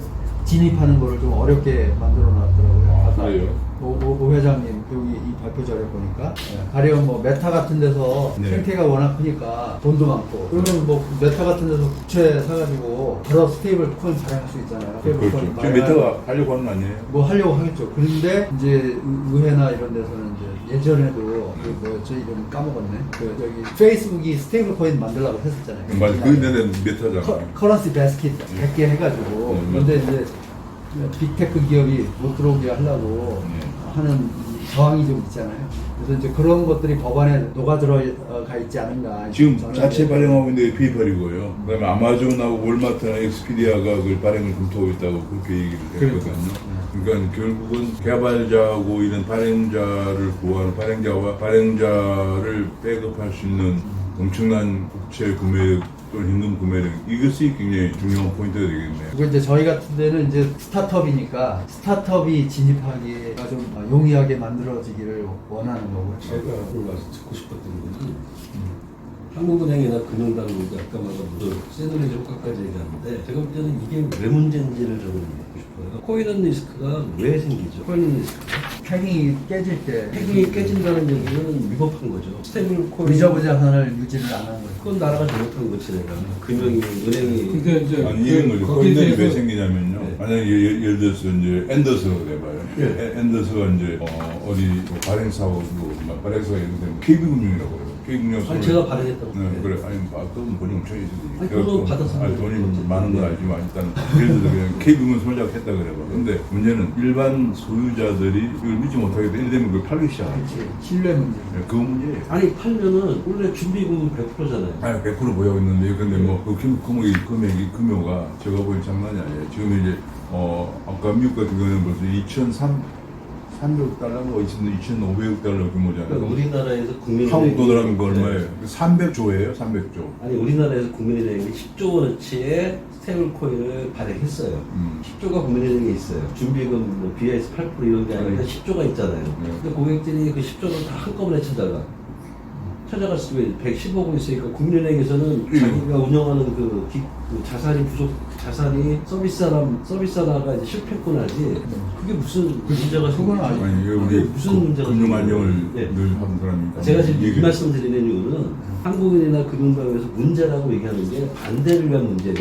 진입하는 거를 좀 어렵게 만들어 놨더라고요. 아까 그래요? 오 회장님 여기 이 발표 자료 보니까 가령 뭐 메타 같은 데서 네. 생태가 워낙 크니까 돈도 많고 그러면 뭐 메타 같은 데서 국채 사가지고 바로 스테이블 코인 발행할 수 있잖아요. 스테이블 그렇죠. 코인 지금 메타가 하려고 하는 거 아니에요? 뭐 하려고 하겠죠. 그런데 이제 의회나 이런 데서는 이제 예전에도 그 뭐였죠 이름 까먹었네. 그 여기 페이스북이 스테이블 코인 만들려고 했었잖아요. 맞아. 그 내는 메타잖아. 커런시 베스킷 100개 해가지고 그런데 이제 빅테크 기업이 못 들어오게 하려고 하는 저항이 좀 있잖아요. 그래서 이제 그런 것들이 법안에 녹아들어가 있지 않은가. 지금 저는 자체 이제 발행하고 있는데 비팔이고요. 그다음에 아마존하고 월마트나 엑스피디아가 그걸 발행을 검토하고 있다고 그렇게 얘기를 했거든요. 그러니까 결국은 개발자하고 이런 발행자를 구하는 발행자와 발행자를 백업할 수 있는 엄청난 국채 구매 또는 현금 구매력 이것이 굉장히 중요한 포인트가 되겠네요. 그리고 이제 저희 같은 데는 이제 스타트업이니까 스타트업이 진입하기가 좀 용이하게 만들어지기를 원하는 거고요. 제가 오늘 와서 듣고 싶었던 거는 한국은행이나 금융당국이 아까 말한 샌드위치 효과까지 얘기하는데 제가 볼 때는 이게 왜 문제인지를 저는 묻고 싶어요. 코인 리스크가 왜 생기죠? 코인 리스크가 패딩이 깨질 때 패딩이 깨진다는 얘기는 위법한 거죠. 스테이블 코인 리저브 자산을 유지를 안 하는 거죠. 그건 나라가 잘못한 거지 내가. 금융이 은행이 그러니까 이제 아니 이런 거죠. 거기에 코인들이 왜 대해서 생기냐면요. 네. 만약에 예를 들어서 이제 앤더스가 돼봐요. 네. 앤더스가 이제 어디 뭐 발행사하고 발행사가 예를 들면 KB금융이라고 해요. KB금융 아니 제가 발행했다고. 네, 그래. 아니, 그건 돈이 엄청 있어요. 아니, 그거 받았어요. 아니, 돈이 많은 건 알지만 일단 예를 들어서 그냥 KB금융 손잡했다 그래봐. 근데 문제는 일반 소유자들이 이걸 믿지 못하게 돼. 이래 되면 그걸 팔기 시작하죠. 그렇지. 신뢰 문제. 네, 그 문제예요. 아니 팔면은 원래 준비금 100%잖아요. 아니 100% 보유하고 있는데 근데 뭐그 금요가 제가 보기엔 장난이 아니에요. 지금 이제 아까 미국 같은 경우는 벌써 2,300달러가 있었는데 2,500억 달러 규모잖아요. 그러니까 우리나라에서 국민은행이 한국 돈으로 하면 그 네. 얼마예요? 300조예요, 300조. 아니 우리나라에서 국민은행이 10조 원어치의 스테이블 코인을 발행했어요. 10조가 국민은행에 있어요. 준비금 뭐 BIS 8% 이런 게 아니라 10조가 있잖아요. 근데 고객들이 그 10조를 다 한꺼번에 찾아갈 수 있으면 110억 원 있으니까 국민은행에서는 자기가 운영하는 그 자산이 서비스하다가 이제 실패했고 나지 그게 무슨 문제가 그건 아니에요. 아니 이게 그게 우리 무슨 문제가 금융 안정을 네. 늘 하는 사람이니까. 제가 지금 이 얘기를- 말씀 드리는 이유는 한국인이나 금융당국에서 문제라고 얘기하는 게 반대를 위한 문제냐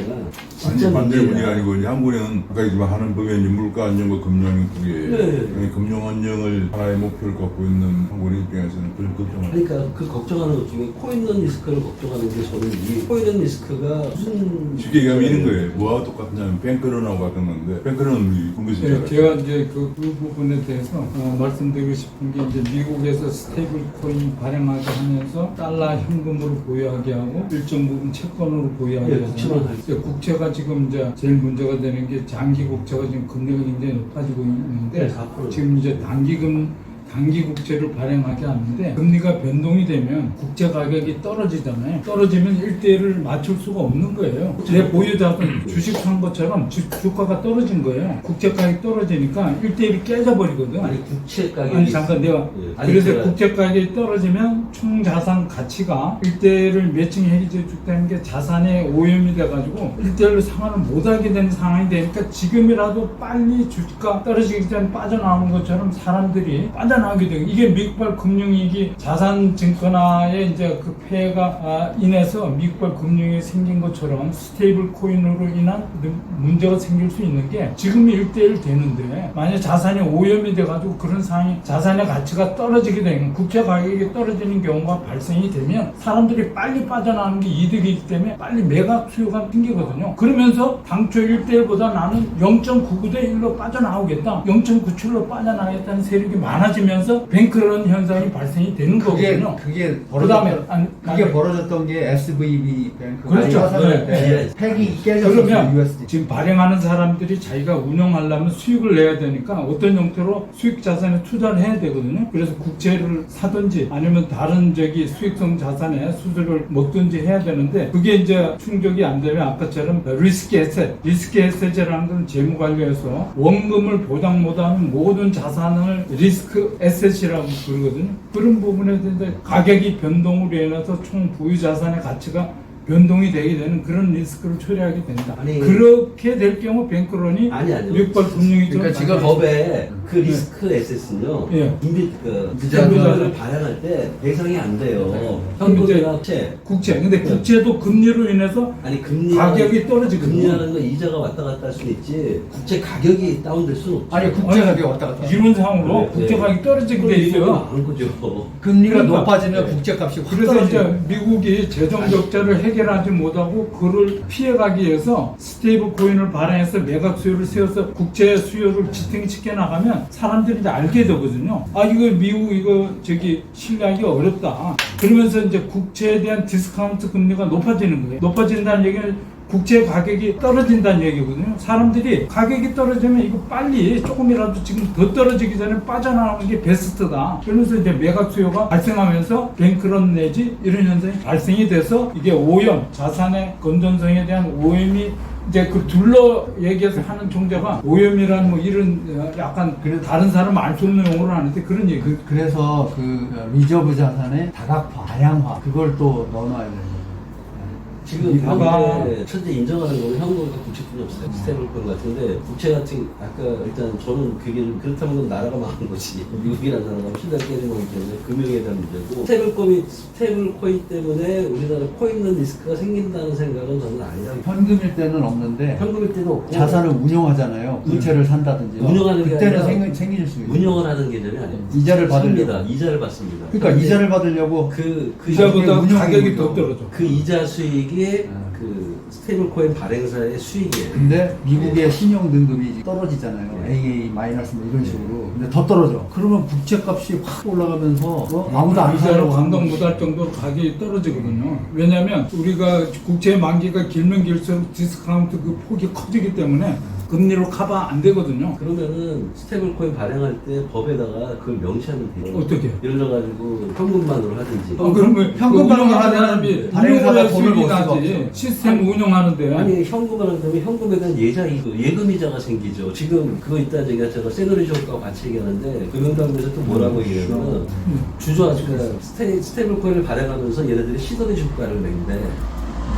진짜 아니 반대 문제가 문제냐. 아니고 이제 한국은행은 아까 얘기만 하는 법에 이제 물가 안정과 금융 안정 두 개. 네. 금융 안정을 하나의 목표를 갖고 있는 한국은행 입장에서는 그런 걱정을. 그러니까 그 걱정하는 것 중에 코인 리스크를 걱정하는 게 저는 이 코인 리스크가 무슨 쉽게 얘기하면 이런 거예요. 뭐하고 똑같냐면 뱅크런하고 같은 건데 뱅크런은 우리 공부에서 네, 잘 제가 이제 그 부분에 대해서 말씀드리고 싶은 게 이제 미국에서 스테이블 코인 발행하게 하면서 달러 현금으로 보유하게 하고 일정 부분 채권으로 보유하게 예, 국채만 하잖아요. 이제 국채가 지금 이제 제일 문제가 되는 게 장기 국채가 지금 금리가 굉장히 높아지고 있는데 4%. 지금 이제 단기 국채를 발행하게 하는데 금리가 변동이 되면 국채 가격이 떨어지잖아요. 떨어지면 1대1을 맞출 수가 없는 거예요. 내 보유자금 주식 산 것처럼 주가가 떨어진 거예요. 국채 가격이 떨어지니까 1대1이 깨져버리거든. 아니 국채 가격이 아니 잠깐 내가 예. 아니, 그래서 제가- 국채 가격이 떨어지면 총 자산 가치가 1대1을 매칭 해지해 줄다는 게 자산의 오염이 돼가지고 1대1로 상환을 못하게 되는 상황이 되니까 지금이라도 빨리 주가 떨어지기 전에 빠져나오는 것처럼 사람들이 빠져나오게 되고 이게 미국발 금융위기 자산 증권화의 이제 그 폐해가 인해서 미국발 금융이 생긴 것처럼 스테이블 코인으로 인한 문제가 생길 수 있는 게 지금이 1대1 되는데 만약 자산이 오염이 돼가지고 그런 상황이 자산의 가치가 떨어지게 되면 국채 가격이 떨어지는 경우가 발생이 되면 사람들이 빨리 빠져나오는 게 이득이기 때문에 빨리 매각 수요가 생기거든요. 그러면서 당초 1대1보다 나는 0.99대 1로 빠져나오겠다, 0.97로 빠져나가겠다는 세력이 많아지면 떨어지면서 뱅크런 현상이 발생이 되는 거거든요. 그게 그다음에 그게 벌어졌던 게 SVB 뱅크 그렇죠. 화산할 때 네. 팩이 깨졌어요. 그러면 USD. 지금 발행하는 사람들이 자기가 운영하려면 수익을 내야 되니까 어떤 형태로 수익 자산에 투자를 해야 되거든요. 그래서 국채를 사든지 아니면 다른 수익성 자산에 수수료를 먹든지 해야 되는데 그게 이제 충족이 안 되면 아까처럼 리스크 에셋이라는 건 재무 관리에서 원금을 보장 못하는 모든 자산을 리스크 에셋이라고 부르거든요. 그런 부분에 대해서 가격이 변동으로 인해서 총 보유 자산의 가치가 변동이 되게 되는 그런 리스크를 초래하게 된다. 아니, 그렇게 될 경우 뱅크론이 아니요. 유익발 금융위기로 그러니까 지금 법에 그 리스크 에셋은요. 예. 부자금을 발행할 때 배상이 안 돼요. 현금이나 국채. 근데 국채도 금리로 인해서 아니 금리 가격이 떨어지거든요. 금리라는 건 이자가 왔다 갔다 할 수는 있지 국채 가격이 다운될 수는 없죠. 아니 국제 가격이 왔다 갔다. 이론상으로 네, 국채 네. 가격이 떨어지게 돼 있어요. 안 거죠. 금리가 그러니까, 높아지면 네. 국제값이 확 그래서 이제 떨어져요. 미국이 재정 적자를 해결하지 못하고 그를 피해가기 위해서 스테이블 코인을 발행해서 매각 수요를 세워서 국채 수요를 지탱시켜 나가면 사람들이 이제 알게 되거든요. 아 이거 미국 이거 신뢰하기 어렵다. 그러면서 이제 국채에 대한 디스카운트 금리가 높아지는 거예요. 높아진다는 얘기는 국채 가격이 떨어진다는 얘기거든요. 사람들이 가격이 떨어지면 이거 빨리 조금이라도 지금 더 떨어지기 전에 빠져나가는 게 베스트다. 그러면서 이제 매각 수요가 발생하면서 뱅크런 내지 이런 현상이 발생이 돼서 이게 오염, 자산의 건전성에 대한 오염이 이제 그 둘러 얘기해서 하는 종자가 오염이라는 뭐 이런 약간 다른 사람 알 수 없는 용어를 하는데 그런 얘기. 그래서 리저브 자산의 다각화, 다양화 그걸 또 넣어놔야 돼요. 지금 아마- 현재 천재 인정하는 거는 한국과 국채뿐이 없어요. 스테이블코인 같은데 국채 같은 아까 일단 저는 그게 좀 그렇다면 나라가 망한 거지. 미국이라는 나라가 신뢰를 깨는 거기 때문에 금융에 대한 문제고 스테이블코인 때문에 우리나라 코인 리스크가 생긴다는 생각은 저는 아니라고. 현금일 때는 없는데 현금일 때도 없고 자산을 운용하잖아요. 국채를 산다든지. 운용하는 게 그때는 아니라 생길 수 있어요. 운영을 하는 개념이 아니에요. 이자를 받으려고. 삽니다. 이자를 받습니다. 그러니까 근데 이자를 받으려고 그 이자보다 운용이고요. 가격이 더 떨어져. 그 이자 수익이 그 스테이블코인 발행사의 수익이에요. 근데 미국의 신용 등급이 떨어지잖아요. AA 마이너스 뭐 이런 식으로. 근데 더 떨어져. 그러면 국채값이 확 올라가면서 아무도 안 이자를 사려고 하는 감당 거지. 못할 정도로 가격이 떨어지거든요. 왜냐하면 우리가 국채 만기가 길면 길수록 디스카운트 그 폭이 커지기 때문에 금리로 커버 안 되거든요. 그러면은 스테이블코인 발행할 때 법에다가 그걸 명시하면 돼요. 어떻게? 예를 들어가지고 현금만으로 하든지. 그러면 현금으로 운영하는 하면 사람이 발행사가 운영을 돈을 수익이 벌 수가 나지. 없죠. 시스템 운영하는데. 아니 현금을 한다면 현금에 대한 예금이자가 생기죠. 지금 그거 있다 제가 세너리지 효과와 같이 얘기하는데 금융당국에서 또 뭐라고 얘기하냐면 그러니까 스테이블코인을 발행하면서 얘네들이 시너리지 효과를 낸대.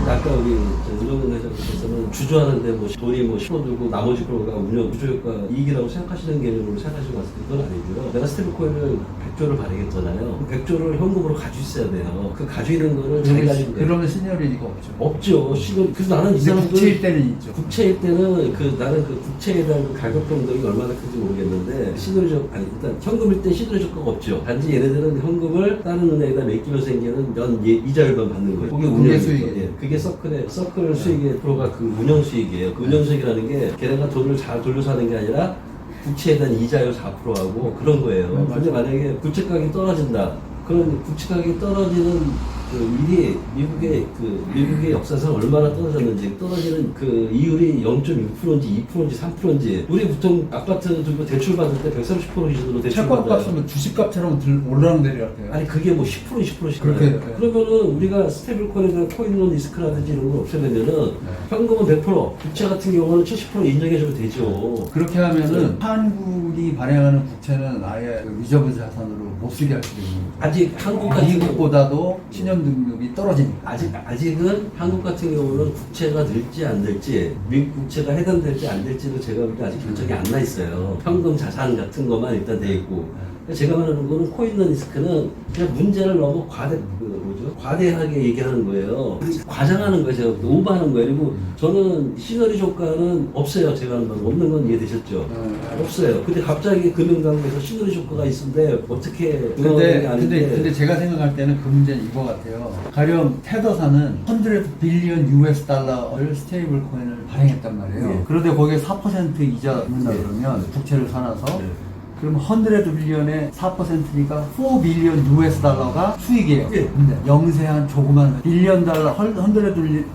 아까 우리 운영은 회장님께서는 주주하는데 뭐 돈이 뭐 10% 들고 나머지 거가 운영 주주효과 이익이라고 생각하시는 개념으로 생각하시고 봤을 때 그건 아니고요. 내가 스테이블코인을 100조를 발행했잖아요. 100조를 현금으로 가지고 있어야 돼요. 그 가지고 있는 거를 잘 가지고 그러면 시니어리티가 없죠. 없죠. 시금 그래서 나는 이 근데 사람들 국채일 때는 있죠. 국채일 때는 나는 그 국채에 대한 그 가격 변동이 얼마나 큰지 모르겠는데 일단 현금일 때 시드리 효과가 없죠. 단지 얘네들은 현금을 다른 은행에다 맡기면서 생기는 이자율만 받는 거예요. 그게 그게 운영 수익이에요. 예. 그게 서클 수익의 프로가 그 운영 수익이에요. 그 운영 수익이라는 게 걔네가 돈을 잘 돌려서 하는 게 아니라 국채에 대한 이자율 4%하고 그런 거예요. 근데 만약에 국채 가격이 떨어진다. 그런 국채 가격이 떨어지는 일이 미국의 역사상 얼마나 떨어졌는지 떨어지는 그 이율이 0.6%인지 2%인지 3%인지 우리 보통 아파트 들고 대출 받을 때 130% 기준으로 대출 채권 받아요. 값은 주식값처럼 올라가는 데리 같아요. 아니 그게 뭐 10% 20%씩 그렇게, 나요. 네. 그러면은 우리가 스테이블코인에 대한 코인론 리스크라든지 이런 걸 없애면은 현금은 100% 국채 같은 경우는 70% 인정해주면 되죠. 그렇게 하면은 한국이 발행하는 국채는 아예 리저브 자산으로 못 쓰게 할 수도 있는 거죠. 아직 한국 같은 경우 미국보다도 신용 등급이 떨어지니까. 아직은 한국 같은 경우는 국채가 늘지 안 늘지 미국 국채가 해당될지 안 될지도 제가 볼 때 아직 결정이 안 나 있어요. 현금 자산 같은 것만 일단 돼 있고 제가 말하는 거는 코인 리스크는 그냥 문제를 너무 과대하게 얘기하는 거예요. 과장하는 거예요. 제가 오버하는 거예요. 그리고 저는 시너리 효과는 없어요. 제가 하는 건 없는 건 이해되셨죠? 없어요. 근데 갑자기 금융당국에서 시너리 효과가 있는데 어떻게 근데 제가 생각할 때는 그 문제는 이거 같아요. 가령 테더사는 100 빌리언 US 달러를 스테이블 코인을 발행했단 말이에요. 네. 그런데 거기에 4% 이자 넣는다 그러면 국채를 사놔서 그러면 100 빌리언의 4%니까 4 빌리언 US 달러가 수익이에요. 예. 근데 영세한 조그만 빌리언 달러, 100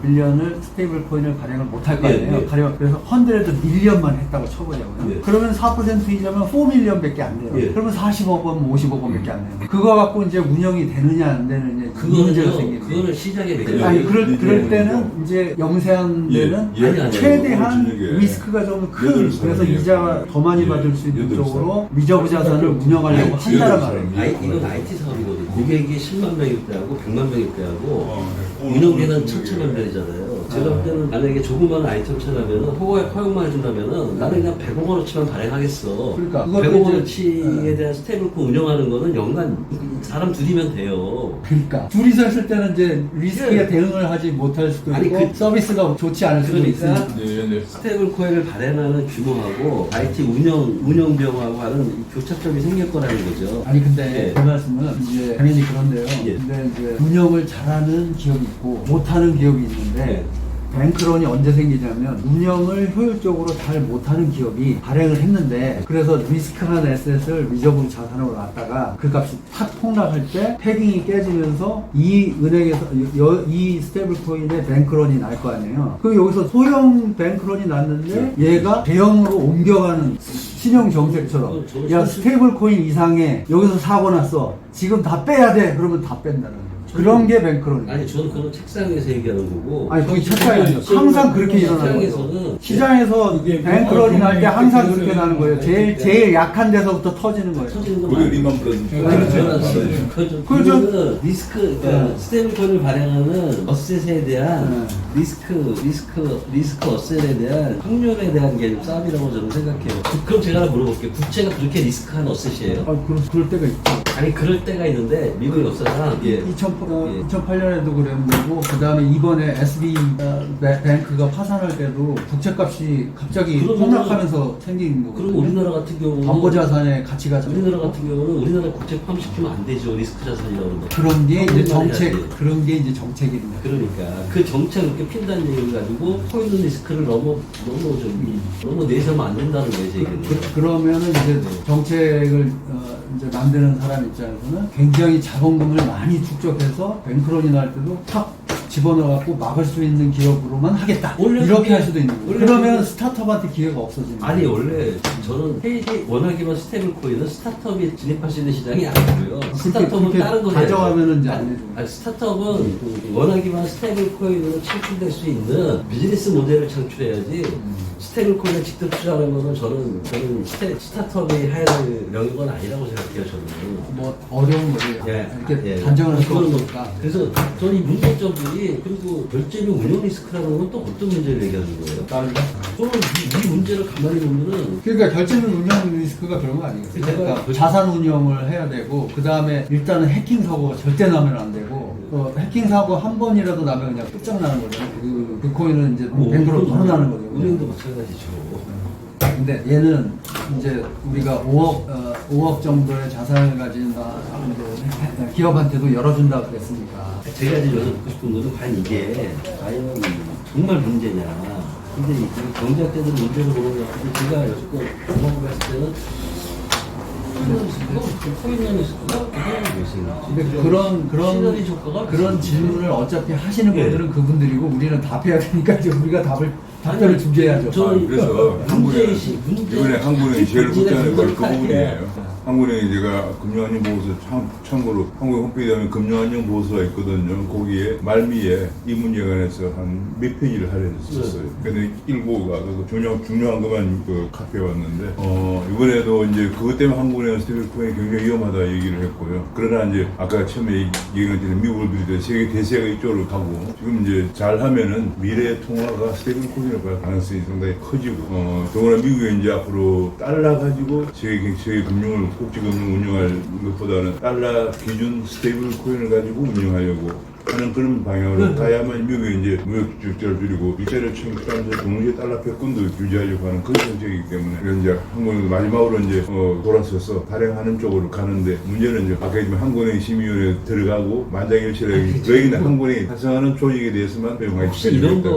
빌리언을 스테이블 코인을 발행을 못할 거 아니에요. 예, 예. 그래서 100 밀리언만 했다고 쳐보자고요. 예. 그러면 4%이자면 4 밀리언밖에 안 돼요. 예. 그러면 40억 원, 50억 원밖에 안 돼요. 그거 갖고 이제 운영이 되느냐 안 되느냐 문제가 생기는 거예요. 그거는 시장에 매겨. 아니 예, 그럴 예, 때는 이제 영세한 예, 데는 예, 아니, 최대한 진흙에 리스크가 좀 큰, 8살 그래서 이에요. 이자가 더 많이 예, 받을 수 있는 8살. 쪽으로 리저브 자산을 운영하려고 한다는 말이에요. 이건 IT 사업이거든요. 고객이 10만 명일 때하고 100만 명일 때하고 네. 운영비는 천천만 명이잖아요. 제가 볼 때는 만약에 조그만 아이템 하면은 허용만 해준다면은 나는 그냥 100억 원어치만 발행하겠어. 그러니까 그것도 100억 이제- 원어치에 대한 스테이블코인 운영하는 거는 연간 사람 둘이면 돼요. 그러니까 둘이서 했을 때는 이제 리스크에 예. 대응을 하지 못할 수도 아니, 있고 서비스가 좋지 않을 수도 그러니까 있으니까 네, 네. 스테이블 코인을 발행하는 규모하고 IT 운영 비용하고 하는 교차점이 생길 거라는 거죠. 아니 근데 예. 그 말씀은 이제 당연히 그런데요. 예. 근데 이제 운영을 잘하는 기업이 있고 못하는 기업이 있는데 뱅크런이 언제 생기냐면 운영을 효율적으로 잘 못하는 기업이 발행을 했는데 그래서 리스크한 에셋을 리저브 자산으로 놨다가 그 값이 탁 폭락할 때 패깅이 깨지면서 이 은행에서 이 스테이블 코인의 뱅크런이 날 거 아니에요. 그럼 여기서 소형 뱅크런이 났는데 얘가 대형으로 옮겨가는 신용 정책처럼 야 스테이블 코인 이상에 여기서 사고 났어 지금 다 빼야 돼 그러면 다 뺀다는 거예요. 그런 게 뱅크런이에요. 아니 저는 그건 책상에서 얘기하는 거고. 아니 그게 책상이 아니죠. 항상 그렇게 일어나는 거죠. 시장에서는 시장에서 이게 뱅크런이 날 때 항상 그렇게 그래서 나는 거예요. 제일 약한 데서부터 터지는 거예요. 터지는 건 그게 맞아요. 리만 브라더스. 그렇죠. 그거는 리스크, 그러니까 네. 스테이블코인을 발행하는 어셋에 대한 네. 리스크 어셋에 대한 확률에 대한 게 싸움이라고 저는 생각해요. 그럼 제가 하나 물어볼게요. 국채가 그렇게 리스크한 어셋이에요? 그럴 때가 있죠. 아니 그럴 때가 있는데 미국 역사상 예. 2008년에도 그랬고 그 다음에 이번에 SB 뱅크가 파산할 때도 국채값이 갑자기 그러면은- 폭락하면서 생긴 거고. 그리고 우리나라 같은 경우는 담보 자산의 가치가 우리나라 같은 경우는 우리나라 국채 포함시키면 안 되죠. 리스크 자산이라고 그러는 거. 그런 게 이제 한국말이 정책 안 돼. 그런 게 이제 정책입니다. 그러니까 그 정책을 이렇게 핀다는 얘기를 가지고 코인 리스크를 너무 내세우면 안 된다는 거예요, 제 얘기는. 그러면은 이제 정책을 이제 만드는 사람 입장에서는 굉장히 자본금을 많이 축적해서 뱅크런이 날 때도 탁 집어넣어갖고 막을 수 있는 기업으로만 하겠다. 원래 이렇게 그게- 할 수도 있는 거예요. 원래 그러면 그게- 스타트업한테 기회가 없어지는 거예요. 아니 원래 저는 워낙에만 스테이블 코인은 스타트업이 진입할 수 있는 시장이 아니고요. 스타트업은 그렇게 다른 거 가져가면은 이제 안 되죠. 아니, 스타트업은 워낙에만 스테이블 코인으로 창출될 수 있는 비즈니스 모델을 창출해야지. 스테이블 코인을 직접 투자하는 거는 저는 스타트업이 해야 될 영역은 아니라고 생각해요. 저는. 뭐 어려운 거예요. 예, 이렇게 예. 단정을 할 수가 그건 뭐- 없으니까. 그래서 저는 이 문제점들이 그리고 결제비 운영 리스크라는 건 또 어떤 문제를 얘기하는 거예요? 저는 이 문제를 가만히 보면은 그러니까 결제는 운영 리스크가 그런 거 아니겠어요? 그러니까 자산 운영을 해야 되고 그 다음에 일단은 해킹 사고가 절대 나면 안 되고 해킹 사고 한 번이라도 나면 그냥 끝장나는 거잖아요. 그 비트코인은 이제 뱅크로 바로 나는 거죠. 은행도 마찬가지죠. 근데 얘는 이제 우리가 5억 정도의 자산을 가진 이제 기업한테도 열어준다 그랬으니까. 제가 이제 여쭤 듣고 싶은 거는 과연 이게 과연 정말 문제냐. 근데 이 경제학자들은 문제를 보는 것 같은데 제가 여태껏 경험을 했을 때는 코인런 리스크가 그냥 있어요. 근데 시너지 효과가 그런 질문을 어차피 하시는 분들은 그분들이고 우리는 답해야 되니까 이제 우리가 답변을 준비해야죠. 저는 그래서 문제의식, 이번에 한국은행이 제일 못하는 걸 그 문제를 부분이에요. 한국은행이 제가 금융안녕 보고서 참고로 한국 홈페이지에 가면 금융안녕 보고서가 있거든요. 거기에 말미에 이 문제에 관해서 한 몇 페이지를 할애했었어요. 근데 일부가 중요한 것만 카피해 왔는데 이번에도 이제 그것 때문에 한국은행 스테이블 코인이 굉장히 위험하다 얘기를 했고요. 그러나 이제 아까 처음에 얘기한 것처럼 미국을 비롯해 세계 대세가 이쪽으로 가고 지금 이제 잘하면은 미래 통화가 스테이블 코인으로 갈 가능성이 상당히 커지고 더구나 미국에 이제 앞으로 달러 가지고 세계 금융을 국제금융 운영할 것보다는 달러 기준 스테이블 코인을 가지고 운영하려고 하는 그런 방향으로 가야만 미국이 이제 무역 적자를 줄이고 일자리를 창출하면서 동시에 달러 패권도 유지하려고 하는 그런 정책이기 때문에 그래서 이제 한국은 마지막으로 이제 돌아서서 발행하는 쪽으로 가는데 문제는 이제 아까 얘기한 한국은행 심의위원회에 들어가고 만장일치를 저희는 한국은행이 활성화하는 조직에 대해서만 배우가 혹시 이런 거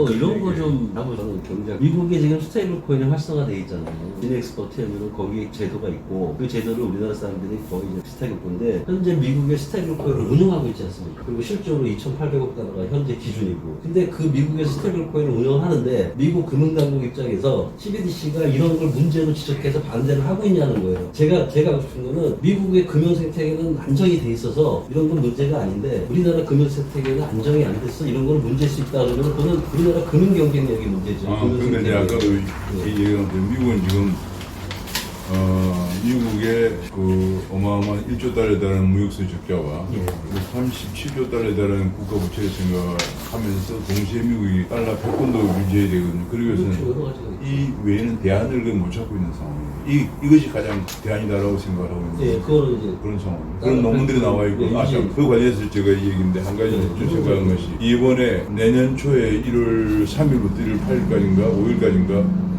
좀 하고 저는 굉장히 미국에 지금 스테이블 코인이 활성화돼 있잖아요. 진엑스포트 하면 거기에 제도가 있고 그 제도를 우리나라 사람들이 거의 이제 비슷하게 보는데 현재 미국의 스테이블 코인을 운영하고 있지 않습니까? 그리고 실적으로 2,800억 달러가 현재 기준이고 근데 그 미국의 스테이블 코인을 운영하는데 미국 금융당국 입장에서 CBDC가 이런 걸 문제로 지적해서 반대를 하고 있냐는 거예요. 제가 하고 싶은 거는 미국의 금융 생태계는 안정이 돼 있어서 이런 건 문제가 아닌데 우리나라 금융 생태계는 안정이 안 됐어 이런 건 문제일 수 있다 그러면 그건 우리나라 금융 경쟁력이 문제죠. 근데 이제 아까도 얘기한 미국은 지금 미국의 그 어마어마한 1조 달러에 달하는 무역수 적자와 37조 달러에 달하는 국가 부채를 생각하면서 동시에 미국이 달러 패권도 유지해야 되거든요. 그러고서는 이 외에는 대안을 못 찾고 있는 상황이에요. 이것이 가장 대안이다라고 생각을 하고 있는 네, 그런 상황입니다. 그런 논문들이 나와 있고 그 관련해서 제가 이 얘기인데 한 가지 좀 생각한 것이 이번에 내년 초에 1월 3일부터 1월 8일까지인가 5일까지인가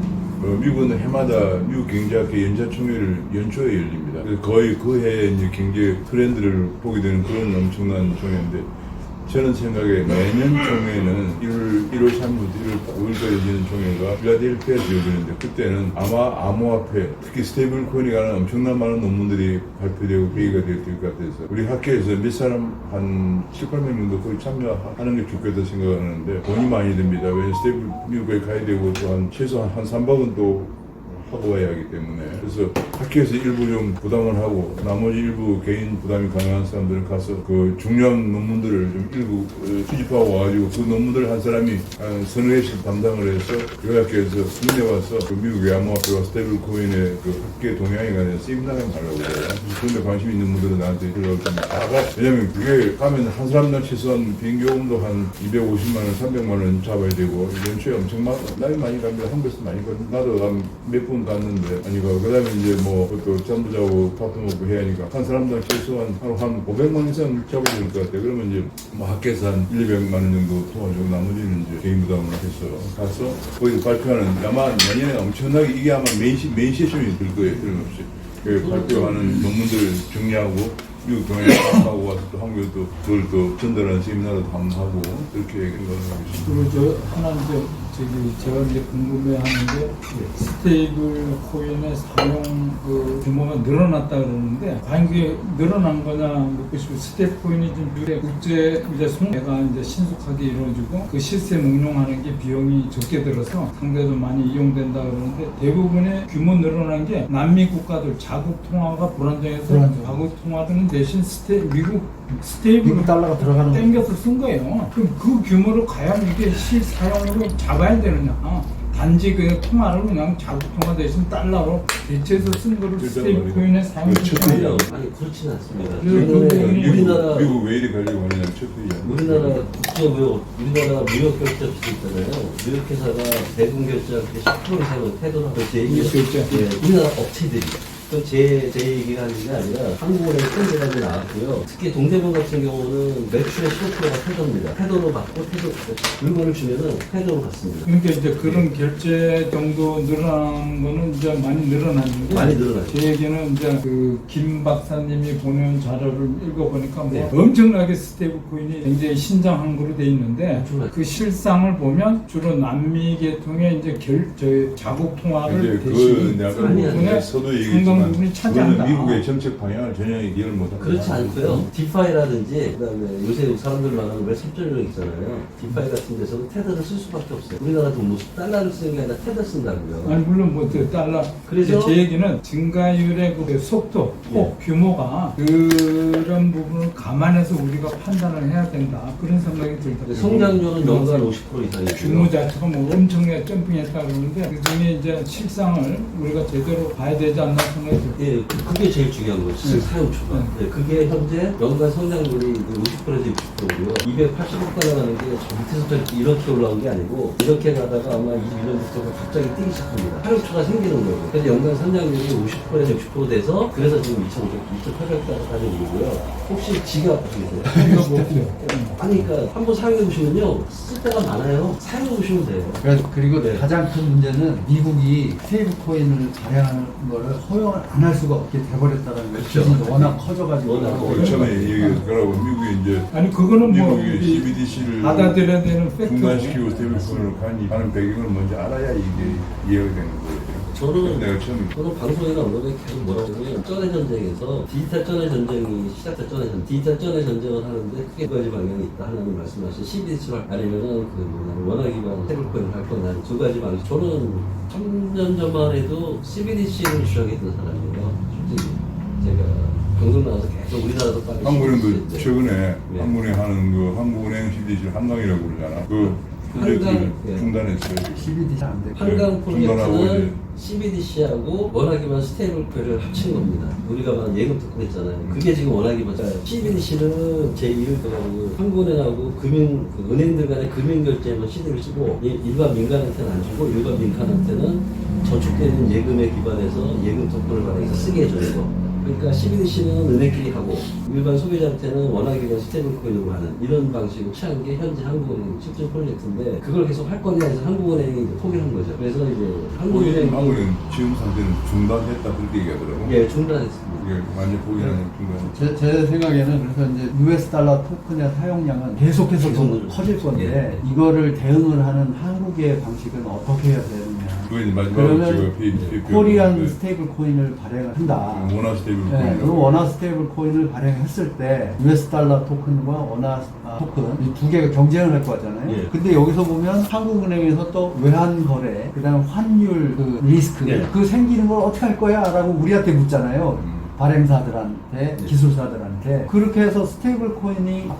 미국은 해마다 미국 경제학회 연차총회를 연초에 열립니다. 그래서 거의 그 해에 이제 경제 트렌드를 보게 되는 그런 엄청난 총회인데 저는 생각에 매년 총회는 1월 3일부터 1월 5일까지 열리는 총회가 필라델피아에서 열리는데 그때는 아마 암호화폐 특히 스테이블 코인에 관한 엄청난 많은 논문들이 발표되고 회의가 될 것 같아서 우리 학교에서 몇 사람 한 7, 8명 정도 거의 참여하는 게 좋겠다 생각하는데 돈이 많이 듭니다. 왜냐하면 스테이블 미국에 가야 되고 또 최소한 한 3박은 또 하고 와야 하기 때문에 그래서 학교에서 일부 좀 부담을 하고 나머지 일부 개인 부담이 가능한 사람들은 가서 그 중요한 논문들을 좀 일부 수집하고 와가지고 그 논문들을 한 사람이 한 서너 개씩 담당을 해서 그 학교에서 국내 와서 그 미국의 암호화폐와 스테이블 코인의 그 학계 동향에 관해서 세미나를 하려고 그래요. 그런데 관심 있는 분들은 나한테 연락을 좀 하고 왜냐면 그게 가면 한 사람당 최소한 비행기요금도 한 250만 원, 300만 원 잡아야 되고 연초에 엄청 나이 많이 갑니다. 한국에서 많이 가요. 나도 몇 분 갔는데 아니가 그다음에 이제 뭐 그것도 잠도 자고 밥도 먹고 해야 하니까 한 사람당 최소한 하루 한 500만 원 이상 잡아야 될 것 같아요. 그러면 이제 뭐 학교에서 한 1,200만 원 정도 도와주고 나머지는 이제 개인 부담을 해서 가서 거기서 발표하는 아마 내년에 엄청나게 이게 아마 메인 세션이 될 거예요. 틀림없이 그 발표하는 논문들 정리하고 미국 경영에 하고 와서 또 한국에 또 그걸 또 전달하는 세미나도 한번 하고 그렇게 생각을 하고 있습니다. 그리고 저 하나 이제 제가 이제 궁금해하는 게 스테이블 코인의 사용 그 규모가 늘어났다 그러는데 과연 그게 늘어난 거냐 묻고 싶고 스테이블 코인이 좀 국제 이제 송대가 이제 신속하게 이루어지고 그 시스템 응용하는 게 비용이 적게 들어서 상대도 많이 이용된다 그러는데 대부분의 규모 늘어난 게 남미 국가들 자국 통화가 불안정해서 자국 통화들은 대신 미국 스테이블 달러가 들어가는 땡겨서 쓴 거예요. 그럼 그 규모로 과연 이게 실사용으로 잡아야 되느냐? 단지 그 통화를 그냥 자국 통화 대신 달러로 대체해서 쓴 거를 스테이블 코인에 사용해요. 아니 그렇지는 않습니다. 우리나라 미국 왜 이리 가려고 하느냐 첫 우리나라 국제무역, 우리나라 무역 결제 비슷 있잖아요. 무역 회사가 대금 결제할 때 10% 이상은 태도나 우리나라 업체들이. 제 얘기가 하는 게 아니라 한국은행 통계라고 나왔고요. 특히 동대문 같은 경우는 매출의 15%가 태도입니다. 태도로 받고 물건을 주면은 태도로 받습니다. 그러니까 이제 그런 결제 정도 늘어난 거는 이제 많이 늘어났는데 많이 늘어났죠. 제 얘기는 이제 그 김 박사님이 보낸 자료를 읽어보니까 뭐 엄청나게 스테이블 코인이 굉장히 신장한 거로 돼 있는데 그 실상을 보면 주로 남미 계통의 이제 자국 통화를 대신 부분에 서도 얘기했지만 부분이 차지한다. 미국의 정책 방향을 전혀 이해를 못합니다. 그렇지 않고요. 디파이라든지 그다음에 요새 사람들 말하는 웹 3.1 있잖아요. 디파이 같은 데서는 테더를 쓸 수밖에 없어요. 우리나라 돈 달러를 쓰는 게 아니라 테더 쓴다고요. 아니 물론 뭐 달러. 그래서 제 얘기는 증가율의 그 속도, 폭, 규모가 그런 부분을 감안해서 우리가 판단을 해야 된다. 그런 생각이 들더라고요. 성장률은 연간 50% 이상이고요. 규모 자체가 뭐 엄청나게 점핑했다 그러는데 그 중에 이제 실상을 우리가 제대로 봐야 되지 않나 생각이 해야 돼요. 예, 그게 제일 중요한 거죠. 사용초가. 네, 그게 현재 연간 성장률이 50%에서 60%고요. 280억까지 가는 게 저 밑에서부터 이렇게 올라온 게 아니고 이렇게 가다가 아마 21년부터 갑자기 뛰기 시작합니다. 사용초가 생기는 거예요. 그래서 연간 성장률이 50%에서 60% 돼서 그래서 지금 2,800까지 오르고요. 혹시 지갑 아시겠어요? 아니, 그러니까 한번 사용해 보시면요. 쓸 때가 많아요. 사용해 보시면 돼요. 그리고 네. 가장 큰 문제는 미국이 스테이블 코인을 발행하는 거를 허용을 안 할 수가 없게 돼버렸다는 거죠. 그렇죠. 지진이 워낙 커져가지고. 워낙 그 처음에 얘기했던 거라고 미국이 이제 아니 그거는 뭐 미국이 우리 CBDC를 받아들여야 되는 팩트고. 중단시키고 스테이블코인으로 가는 배경을 먼저 알아야 이게 이해가 되는 거예요. 내가 처음에 저는 방송이나 언론에 계속 뭐라고 하냐면 전의 전쟁에서 디지털 전의 전쟁이 시작된 디지털 전의 전쟁을 하는데 크게 두 가지 방향이 있다. 하나는 말씀하신 CBDC를 아니면은 원화 기반 스테이블코인을 할 거냐 두 가지 방향. 저는 3년 전만 해도 CBDC를 주장했던 사람이에요. 솔직히 제가 방송 나와서 계속 우리나라도 빨리 한국은행도 CBDC 최근에 네. 한국은행 하는 그 한국은행 CBDC를 한강이라고 그러잖아. 그 프로젝트를 예. 중단했어요. CBDC 안 돼. 한강 중단하고 프로젝트는 이제 CBDC하고 원화기반 스테이블코인을 합친 겁니다. 우리가 말한 예금 토큰 있잖아요. 그게 지금 원화기반. CBDC는 제1을 가지고 한국은행하고 은행들 간의 금융결제에만 CD를 쓰고 일반 민간한테는 안 주고 일반 민간한테는 저축되는 예금에 기반해서 예금 토큰을 발행해서 쓰게 해주는 거. 그러니까 CBDC는 은행끼리 하고 일반 소비자한테는 원화기반 스테이블코인으로 하는 이런 방식을 취한 게 현재 한국은행 실질 프로젝트인데 그걸 계속 할 거냐 해서 한국은행이 이제 포기한 거죠. 그래서 이제 한국은행이 지금 상태는 중단했다 그렇게 얘기하더라고. 예, 중단했습니다. 이게 완전 포기하는 중단. 제 생각에는 그래서 이제 US 달러 토큰의 사용량은 계속해서 더 계속 커질 건데 이거를 대응을 하는 한국의 방식은 어떻게 해야 되느냐. 그게 이제 마지막으로 그러면 제가 코리안 스테이블 코인을 발행을 한다. 원화 스테이블 네, 코인. 그럼 원화 스테이블 코인을 발행했을 때 US 달러 토큰과 원화 토큰 이 두 개가 경쟁을 할 거잖아요. 예. 근데 여기서 보면 한국은행에서 또 외환 거래, 그다음 환율 그 리스크 예. 그 생기는 걸 어떻게 할 거야라고 우리한테 묻잖아요. 발행사들한테, 기술사들한테. 그렇게 해서 스테이블 코인이,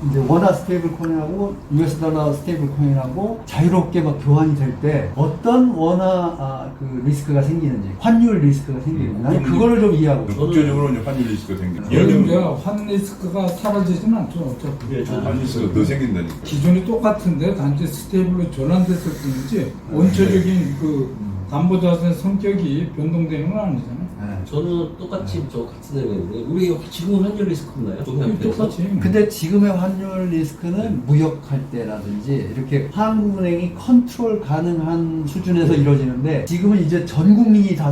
이제 원화 스테이블 코인하고 US 달러 스테이블 코인하고 자유롭게 막 교환이 될 때 어떤 원화 그 리스크가 생기는지, 환율 리스크가 생기는지, 나는 그거를 좀 이해하고 있어요. 국제적으로 이제 환율 리스크가 생기죠. 그런데 환 리스크가 사라지지는 않죠. 어차피. 예, 저도 환율 리스크가 더 생긴다니까. 기존이 똑같은데 단지 스테이블로 전환됐을 뿐이지 원초적인 그 담보자산 성격이 변동되는 건 아니잖아요. 네. 저는 똑같이 저 같은 내용인데 우리 지금은 환율 리스크 없나요? 똑같이. 근데 지금의 환율 리스크는 무역할 때라든지 이렇게 한국은행이 컨트롤 가능한 수준에서 이루어지는데 지금은 이제 전 국민이 다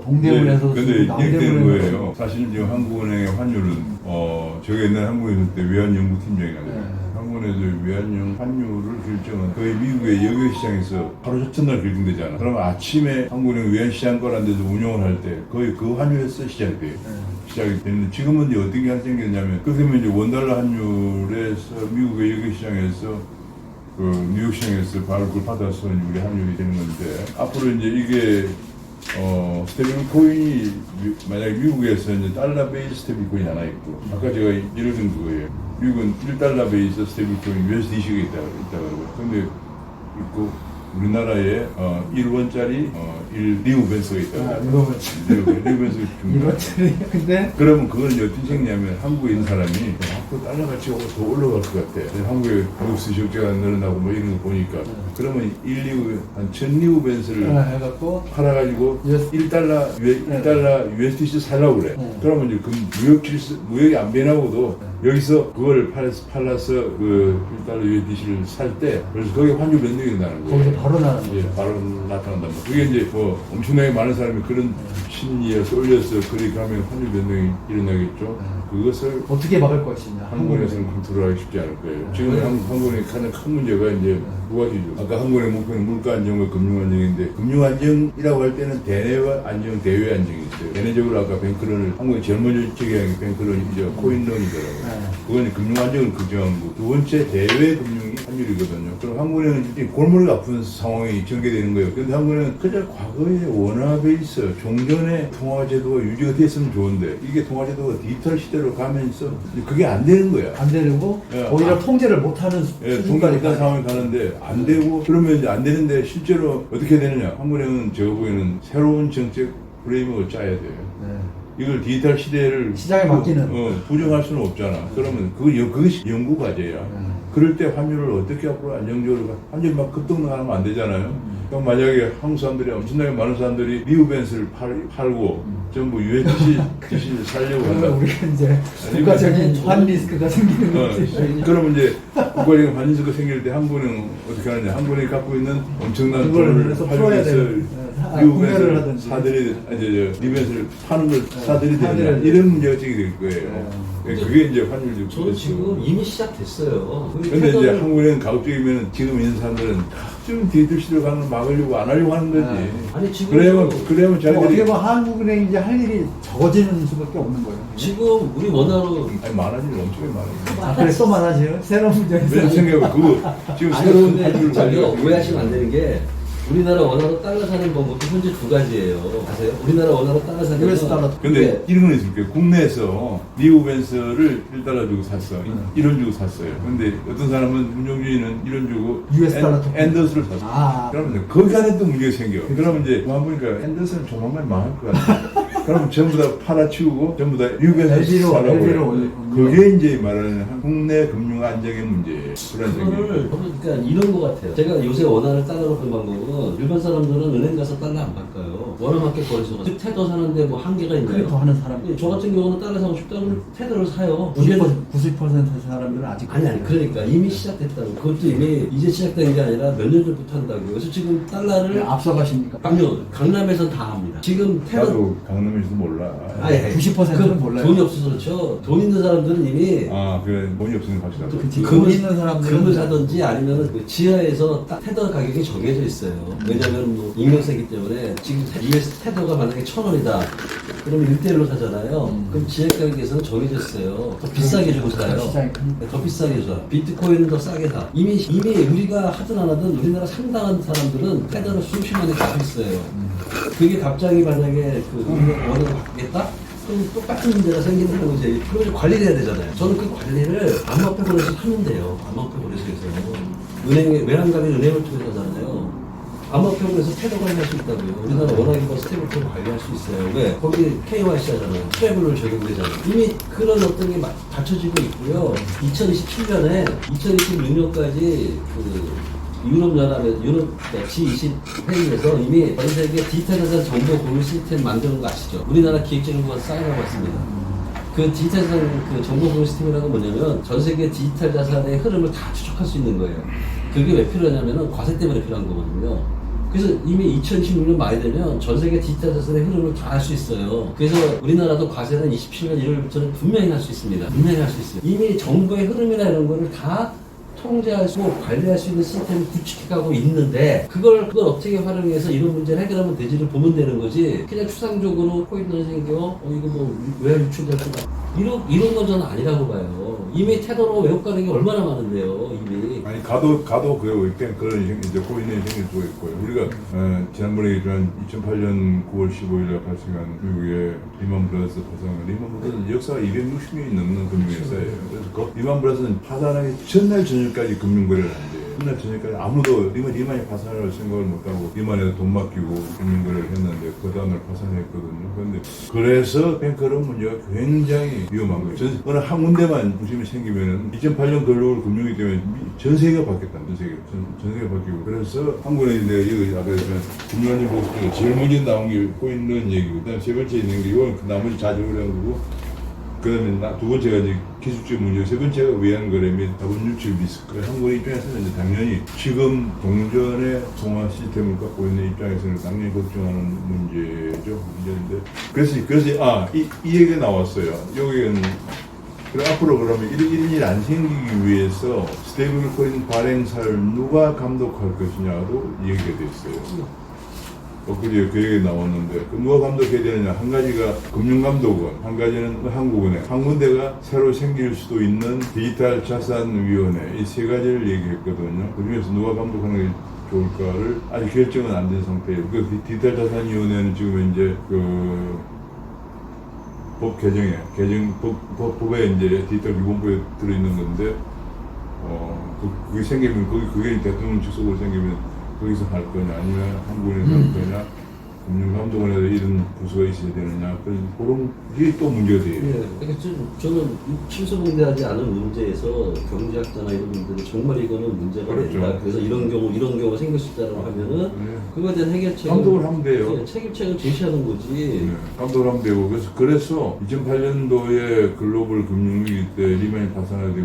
동대문에서 근데 이렇게 되는 남대문에서 거예요. 사실 지금 한국은행의 환율은 제가 옛날 한국에 있을 때 외환연구팀장이었는데 네. 한국은행에서 외환용 환율을 결정은 거의 미국의 여객시장에서 하루 첫날 결정되잖아. 그러면 아침에 한국은행 외환시장과라는 데서 운영을 할 때 거의 그 환율에서 시작이 돼요. 시작이 되는데 지금은 이제 어떤 게 생겼냐면 그렇게 되면 이제 원달러 환율에서 미국의 여객시장에서 그 뉴욕시장에서 바로 그걸 받아서 우리 환율이 되는 건데 앞으로 이제 이게 스테이블 코인이 만약에 미국에서 이제 달러 베이스 스테이블 코인이 하나 있고 아까 제가 예를 든 거예요. 미국은 1달러 베이스 스테이블 코인 USDC가 있다고 근데 있고 우리나라에 1원짜리 1리우벤스가 있다고. 리우벤스가 줍니다. 1원짜리 근데 그러면 그건 이제 어떤 생기냐면 한국에 있는 사람이 앞으로 달러 가치가 더 올라갈 것 같아. 한국에 뉴스 적자가 늘어나고 뭐 이런 거 보니까 그러면 1리우, 1000리우벤스를 해갖고 팔아가지고 US 1달러 USDC 살라고 그래. 그러면 이제 그 무역이 안 변하고도 여기서 그걸 팔아서 그 1달러 USDC를 살 때 그래서 거기에 환율 변동이 일어나는 거예요. 거기서 바로 나는 거죠. 예, 바로 나타난다. 그게 이제 뭐 엄청나게 많은 사람이 그런 심리에 쏠려서 그렇게 하면 환율 변동이 일어나겠죠. 그것을 어떻게 막을 것이냐. 한국에서는 컨트롤하기 쉽지 않을 거예요. 지금 한국의 가장 큰 문제가 이제 두 가지죠. 아까 한국의 목표는 물가 안정과 금융 안정인데 금융 안정이라고 할 때는 대외 안정, 대외 안정이 있어요. 대내적으로 아까 뱅크런을 한국의 제일 먼저 제기한 게 뱅크런이죠. 코인런이더라고요. 그건 금융 안정을 걱정한 거고 두 번째 대외 금융이 환율이거든요. 그럼 한국은행은 이제 골머리 아픈 상황이 전개되는 거예요. 그런데 한국은행은 그저 과거의 원화 베이스 종전의 통화 제도가 유지가 됐으면 좋은데 이게 통화 제도가 디지털 시대로 가면서 그게 안 되는 거야. 안 되고 예, 오히려 통제를 못하는 예, 수준까지 통제된 상황이 가는데 안 되고 그러면 이제 안 되는데 실제로 어떻게 되느냐? 한국은행은 제가 보기에는 새로운 정책 프레임을 짜야 돼요. 네. 이걸 디지털 시대를 시장에 맡기는. 부정할 수는 없잖아. 그러면 그것이 연구 과제야. 그럴 때 환율을 어떻게 앞으로 안정적으로 환율 막 급등하면 안 되잖아요. 그럼 만약에 한국 사람들이 엄청나게 많은 사람들이 미국 벤츠를 팔고 전부 USD를 살려고 한다. 그러면 우리가 이제 국가적인 환 리스크가 생기는 거지. 그러면 이제 국가적인 환 리스크가 생길 때 한국은 어떻게 하느냐? 한국이 갖고 있는 엄청난 그걸 돈을 그래서 풀어야 활용해서 돼요. 미국 구매를 벤츠를 하든지. 사들이 이제 리벤츠를 파는 걸 사들이 되느냐? 사들여야 이런 문제가 제기될 거예요. 네. 그게 이제 환율 저는 지금 이미 시작됐어요. 근데 이제 한국에는 가급적이면 지금 있는 사람들은 좀 디지털 시대로 가는 걸 막으려고 안 하려고 하는 거지. 아니 지금 그래야만 어떻게 자기들이 보면 한국은행이 이제 할 일이 적어지는 수밖에 없는 거예요. 지금 우리 원화로 아니 많아지는 엄청 많아요. 아, 그래 또 많아져요? 새로운 문제가 왜 있어요. 생각해 그거 지금 아니 새로운 근데 환율을 저기요 가지고 오해하시면 안 되는 게 우리나라 원화로 달러 사는 방법도 현재 두 가지예요. 아세요? 우리나라 원화로 달러 사는 US 달러. 근데 이런 건 있을 거예요. 국내에서 미국 벤츠를 1달러 주고 샀어. 1원 주고 샀어요. 근데 어떤 사람은 문종준이는 1원 주고 US 달러 토큰. 앤더스를 샀어. 아. 그러면 이제 거기 안에 또 문제가 생겨. 그러면 이제 그만 보니까 앤더스는 조만간 망할 것 같아. 그럼 전부 다 팔아치우고 전부 다 미국 벤츠 LB로 사라고 올리고. 그게 이제 말하는 국내 금융 안정의 문제. 그런 그거를 생각. 그러니까 이런 것 같아요. 제가 요새 원화를 달러로 그 방법은 일반 사람들은 은행 가서 달러 안 바꿔요. 원화마켓 거래소 가서 테더 사는데 뭐 한계가 그래 더 있나요? 하는 사람. 저 같은 경우는 달러 사고 싶다 그러면 테더를 사요. 90% 사람들은 아직 아니 그러니까 이미 시작됐다고. 그것도 이미 이제 시작된 게 아니라 몇 년 전부터 한다고요. 그래서 지금 달러를 앞서가십니까? 강남에선 다 합니다. 지금 테더 나도 강남에서도 몰라. 아니, 90%는 몰라요. 돈이 없어서 그렇죠. 돈 있는 사람들은 이미 아, 그래. 돈이 없으면 갑시다. 그치. 돈 있는 사람들은 금을 사든지 아니면 그 지하에서 테더 가격이 정해져 있어요. 왜냐하면 뭐 익명세기 때문에 지금 US 테더가 만약에 1,000원이다. 그러면 1대1로 사잖아요. 그럼 지하 가격에서는 정해져 있어요. 더 비싸게 주고 사요. 시장이 큰. 더 비싸게 사. 비트코인은 더 싸게 사. 이미 우리가 하든 안 하든 우리나라 상당한 사람들은 테더를 수십만에 갖고 있어요. 그게 갑자기 만약에 그 원을 바꾸겠다? 그럼 똑같은 문제가 생기는 거지. 그걸 관리를 해야 되잖아요. 저는 그 관리를 암호화폐 거래소 하는데요. 암호화폐 거래소에서. 은행에, 외환가는 은행을 통해서 하잖아요. 암호화폐 거래소 테러 관리할 수 있다고요. 우리나라 워낙에 스테이블코인 관리할 수 있어요. 왜? 거기 KYC 하잖아요. 트래블로 적용되잖아요. 이미 그런 어떤 게 갖춰지고 있고요. 2027년에 2026년까지 유럽 G20 회의에서 이미 전 세계 디지털 자산 정보 공유 시스템 만드는 거 아시죠? 우리나라 기획재정부가 사인하고 왔습니다. 그 디지털 자산 그 정보 공유 시스템이라는 건 뭐냐면 전 세계 디지털 자산의 흐름을 다 추적할 수 있는 거예요. 그게 왜 필요하냐면은 과세 때문에 필요한 거거든요. 그래서 이미 2026년 말이 되면 전 세계 디지털 자산의 흐름을 다 알 수 있어요. 그래서 우리나라도 과세는 27년 1월부터는 분명히 할 수 있습니다. 분명히 할 수 있어요. 이미 정보의 흐름이나 이런 거를 다 통제할 수, 관리할 수 있는 시스템을 구축해가고 있는데 그걸 어떻게 활용해서 이런 문제를 해결하면 되지를 보면 되는 거지. 그냥 추상적으로 코인을 생겨 이거 뭐 왜 유출될 거다 이런 건 저는 아니라고 봐요. 이미 테더로 외국 가는 게 얼마나 많은데요, 이미. 아니 가도 그래요. 그런 이제 코인의 생길 수가 있고요. 우리가 지난번에 얘기한 2008년 9월 15일에 발생한 미국의 리먼 브라더스 파산. 리먼 브라더스는 역사가 260년이 넘는 금융회사예요. 그래서 그 리먼 브라더스는 파산하기 전날 저녁까지 금융거래를 한대요. 전날 저녁까지 아무도 리만이 파산할 생각을 못하고 리만에다 돈 맡기고 금융거래를 했는데 그 다음날 파산했거든요. 그런데 그래서 뱅크런 문제가 굉장히 위험한 거예요. 어느 한 군데만 중심이 생기면은 2008년 글로벌 금융위기 때문에 전 세계가 바뀌었다. 전 세계가 바뀌고. 그래서 한국에 이제 여기 아까 했지만 금융안전 보고 중에 제일 먼저 나온 게 코인은 얘기고, 그 다음에 세 번째 있는 게 이건 나머지 자주거래한 거고, 그 다음에 두 번째가 이제 기술적 문제, 세 번째가 외환거래 및 자본 유출 리스크. 한국 입장에서는 이제 당연히 지금 동전의 통화 시스템을 갖고 있는 입장에서는 당연히 걱정하는 문제인데, 그래서 이 얘기가 나왔어요. 여기는 그래 앞으로 그러면 이런 일 안 생기기 위해서 스테이블 코인 발행사를 누가 감독할 것이냐도 얘기가 됐어요. 그제 그 얘기 나왔는데 누가 감독해야 되느냐. 한 가지가 금융감독원, 한 가지는 한국은행, 한 군데가 새로 생길 수도 있는 디지털 자산위원회, 이 세 가지를 얘기했거든요. 그 중에서 누가 감독하는 게 좋을까를 아직 결정은 안 된 상태예요. 그 디지털 자산위원회는 지금 이제 법 개정에 법에 이제 디지털 기본법에 들어있는 건데 그게 생기면 그게 대통령 직속으로 생기면 거기서 할 거냐 아니면 한국에서 할 거냐 금융감독원에도 이런 부서가 있어야 되느냐 그런 게 또 문제가 돼요. 예, 그러니까 저는 침수봉대하지 않은 문제에서 경제학자나 이런 분들이 정말 이거는 문제가 그렇죠. 된다. 그래서 이런 경우가 생길 수 있다고 하면은 네. 그거에 대한 해결책을 감독을 하면 돼요. 예, 책임책을 제시하는 거지. 네, 감독을 하면 되고 그래서 2008년도에 글로벌 금융위기 때 리만이 파산하게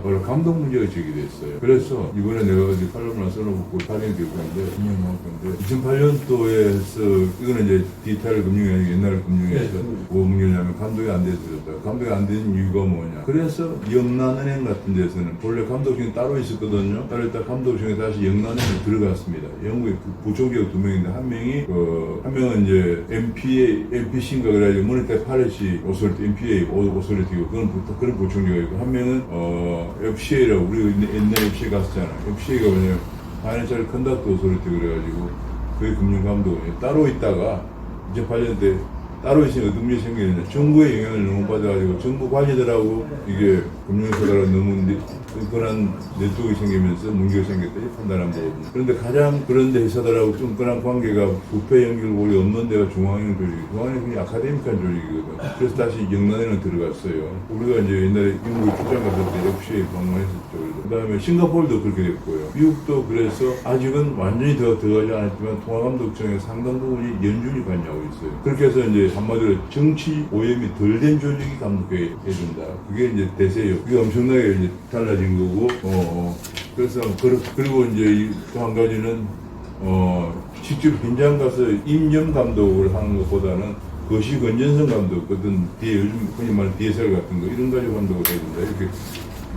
바로 감독 문제가 제기됐어요. 그래서 이번에 내가 어디 칼럼을 하나 써놓고 발행 교육인데 2년 나올 건데 2008년도에 해서 이거는 이제 디지털 금융이 아니고 옛날 금융에서 뭐 문제냐면 감독이 안 돼서 그렇다. 감독이 안 되는 이유가 뭐냐. 그래서 영란은행 같은 데서는 원래 감독층이 따로 있었거든요. 따로 있다 감독층에 다시 영란은행에 들어갔습니다. 영국의 부총재가 2명인데 한 명은 이제 MPC인가 그래가지고 모니터 파레시 오소리티, MPA 오소리티고 그런 부총재가 있고 한 명은 FCA라고 우리 옛날에 FCA 갔었잖아. FCA가 뭐냐면 파이낸셜 컨덕트 오소리티 그래가지고 그게 금융감독원이 따로 있다가 2008년 때 따로 있으니 어떤 문제 생기느냐. 정부의 영향을 너무 받아가지고 정부 관리들하고 이게 금융회사가 너무 끈끈한 네트워크가 생기면서 문제가 생겼다 이 판단한 거거든요. 그런데 가장 그런데 회사들하고 좀 끈끈한 관계가 부패 연결고리 없는 데가 중앙은행 조직이 중앙은행이 그냥 아카데믹한 조직이거든. 그래서 다시 영란에는 들어갔어요. 우리가 이제 옛날에 영국에 출장 갔을 때 FCA 방문했었죠. 그 다음에 싱가포르도 그렇게 됐고요. 미국도 그래서 아직은 완전히 들어가지 않았지만 통화감독청의 상당 부분이 연준이 관여하고 있어요. 그렇게 해서 이제 한마디로 정치 오염이 덜 된 조직이 감독해야 된다. 그게 이제 대세요. 그게 엄청나게 이제 달라진 거고, 그래서, 그리고 이제 또 한 가지는, 직접 현장 가서 임점 감독을 하는 것보다는 거시 건전성 감독, 어떤 요즘 흔히 말하는 DSR 같은 거, 이런 가지고 감독을 해야 된다. 이렇게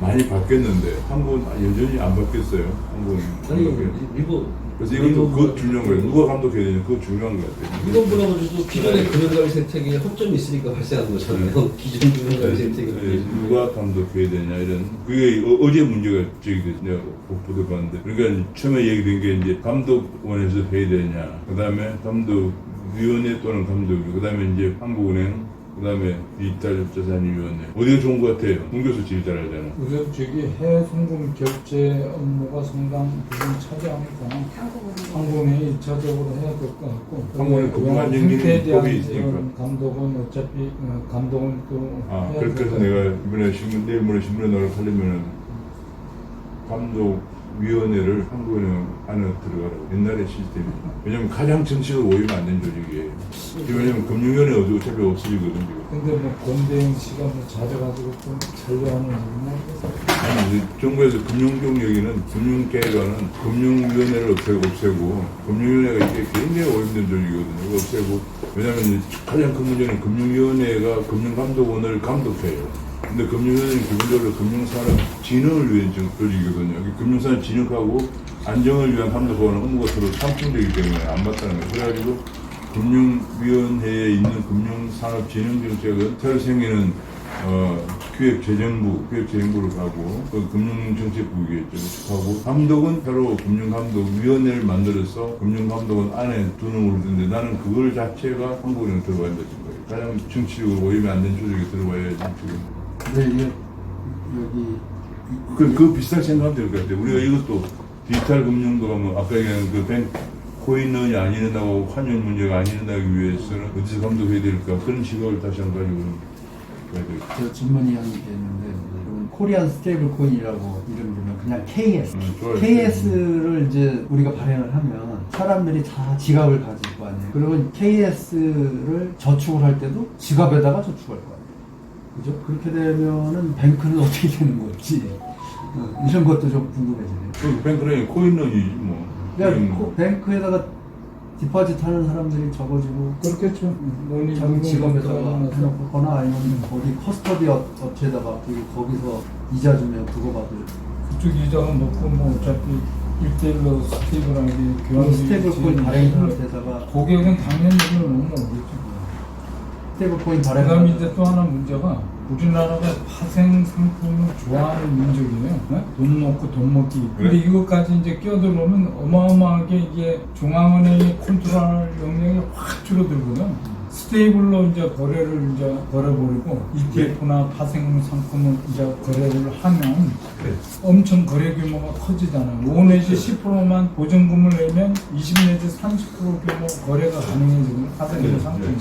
많이 바뀌었는데, 한국은 여전히 안 바뀌었어요. 한국은. 일본 그래서 이것도 그거 중요한 거예요. 누가 감독해야 되냐, 그거 중요한 것 같아요. 이건 보라고도 기존의 금융관리 생태계에 허점이 있으니까 발생한 거잖아요. 기존 금융관리 생태계. 누가 감독해야 되냐 이런 그게 어제 문제가 제기됐 내가 보도봤는데 그러니까 처음에 얘기된 게 이제 감독원에서 해야 되냐 그다음에 감독위원회 또는 감독이 그다음에 이제 한국은행 그다음에 디지털 자산위원회 어디가 좋은 것 같아요? 문 교수 제일 잘 알잖아. 그래서 저기 해외 송금 결제 업무가 상당 부분 차지하니까 한국은행이 1차적으로 해야 될 것 같고 한국은행 금융안정기능법이 대한 있으니까. 감독은 어차피 감독은 또 해야 그렇게 해서 될 내가 이번에 내일 모레 신문에 나가려면은 감독위원회를 한국은행 안에 들어가라고 옛날의 시스템이죠. 왜냐면 가장 정치적으로 오히려 안 된 조직이에요. 왜냐면 금융위원회 어차피 없어지거든 지금. 근데 뭐 공대행 씨가 뭐 잘해가지고 좀 잔류하는 아니 정부에서 금융경영에는 금융계획안은 금융위원회를 없애고 금융위원회가 이게 굉장히 오염된 조직이거든요. 이거 없애고 왜냐면 가장 큰 문제는 금융위원회가 금융감독원을 감독해요. 근데 금융위원회는 기본적으로 금융산업 진흥을 위한 조직이거든요. 금융산업 진흥하고 안정을 위한 감독하는 업무가 서로 상충되기 때문에 안 맞다는 거예요. 그래가지고 금융위원회에 있는 금융산업진흥정책은 새로 생기는 기획재정부로 가고 그 금융정책부이겠죠. 하고 감독은 새로 금융감독위원회를 만들어서 금융감독원 안에 두는 건데 나는 그걸 자체가 한국은행 들어가야 된다는 거예요. 가장 정치적으로 오염이 안 된 조직이 들어와야지 지금. 근데 이게 여기 그 비슷한 생각하면 될 것 같아요. 우리가 이것도 디지털 금융도 가면 아까 얘기한 그 코인런이 안 일어나고 환율 문제가 안 일어나기 위해서는 어디서 감독해야 될까 그런 시각을 다시 한번 가지고 가야 될 것 같아요. 저 질문이 하는 게 있는데 이건 코리안 스테이블 코인이라고 이름 주면 그냥 KS. 좋아요. KS를 이제 우리가 발행을 하면 사람들이 다 지갑을 가질 거 아니에요. 그러면 KS를 저축을 할 때도 지갑에다가 저축할 거 아니에요. 그죠? 그렇게 되면은 뱅크는 어떻게 되는 건지 이런 것도 좀 궁금해지네요. 그 뱅크는 코인런이지 뭐. 그냥 뱅크에다가 디파짓 하는 사람들이 적어지고 그렇겠죠. 자기 지갑에다가 해놓거나 아니면 어디 커스터디 업체에다가 거기서 이자 주면 그거 받을 그쪽 이자가 높고 뭐 어차피 1대1로 스테이블하게 교환 스테이블 코인 발행 상태에다가 고객은 당연히 이걸 너무 오겠죠. 스테이블 코인 발행 그다음에 이제 또 하나 문제가 우리나라가 파생 상품을 좋아하는 민족이에요. 네? 돈 먹고 돈 먹기. 근데 이것까지 이제 끼어들어오면 어마어마하게 이게 중앙은행이 컨트롤 영역이 확 줄어들거든. 스테이블로 이제 거래를 이제 걸어버리고 ETF나 파생 상품을 이제 거래를 하면 엄청 거래 규모가 커지잖아요. 5 내지 10%만 보증금을 내면 20 내지 30% 규모 거래가 가능해지는 파생 상품은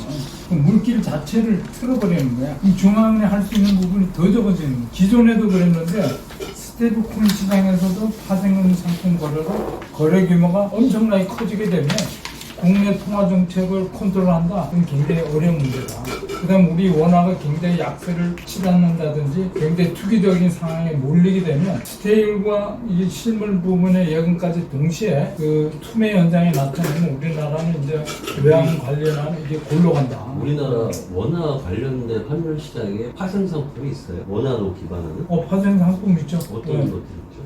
그 물길 자체를 틀어버리는 거야. 이 중앙은행이 할 수 있는 부분이 더 적어지는 거야. 기존에도 그랬는데 스테이블코인 시장에서도 파생 상품 거래로 거래 규모가 엄청나게 커지게 되면 국내 통화 정책을 컨트롤한다. 그건 굉장히 어려운 문제다. 그다음 우리 원화가 굉장히 약세를 치닫는다든지 굉장히 투기적인 상황에 몰리게 되면 스테이블과 이 실물 부분의 예금까지 동시에 그 투매 현상이 나타나면 우리나라는 이제 외환 관련한 이게 골로 간다. 우리나라 원화 관련된 환율 시장에 파생 상품이 있어요. 원화로 기반하는 파생 상품 있죠. 어떤 네. 것들 있죠?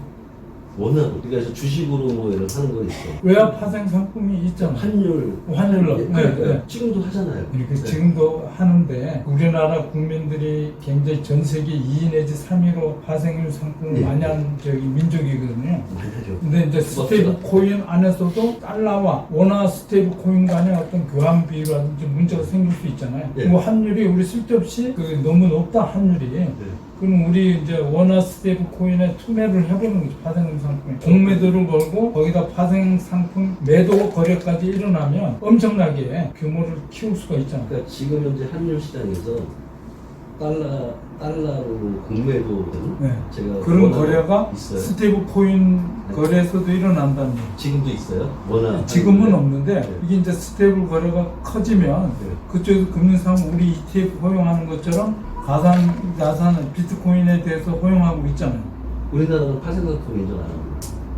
원화로. 그러니까 주식으로 뭐 이런 하는 거 있어. 외화 파생 상품이 있잖아. 환율로. 네. 지금도 하잖아요. 이렇게 네. 지금도 하는데 우리나라 국민들이 굉장히 전 세계 2위 내지 3위로 파생률 상품을 네. 많이 하는 민족이거든요. 많이 하죠. 근데 이제 스테이블 코인 안에서도 달러와 원화 스테이블 코인 간의 어떤 교환 비율이라든지 문제가 생길 수 있잖아요. 네. 그 환율이 우리 쓸데없이 너무 높다 환율이. 네. 그럼 우리 이제 원화 스테이블 코인에 투매를 해보는 거죠. 파생 상품에 공매도를 걸고 거기다 파생 상품 매도 거래까지 일어나면 엄청나게 규모를 키울 수가 있잖아요. 그러니까 지금 현재 환율 시장에서 달러로 공매도는 네. 제가 그런 원화가 거래가 있어요. 스테이블 코인 거래에서도 일어난다는 거예요. 지금도 있어요. 원화 지금은 하는데. 없는데 네. 이게 이제 스테이블 거래가 커지면 네. 그쪽에서 금융상 우리 ETF 허용하는 것처럼 가상 자산 비트코인에 대해서 허용하고 있잖아요. 우리나라는 파생 상품 인정 안 합니다.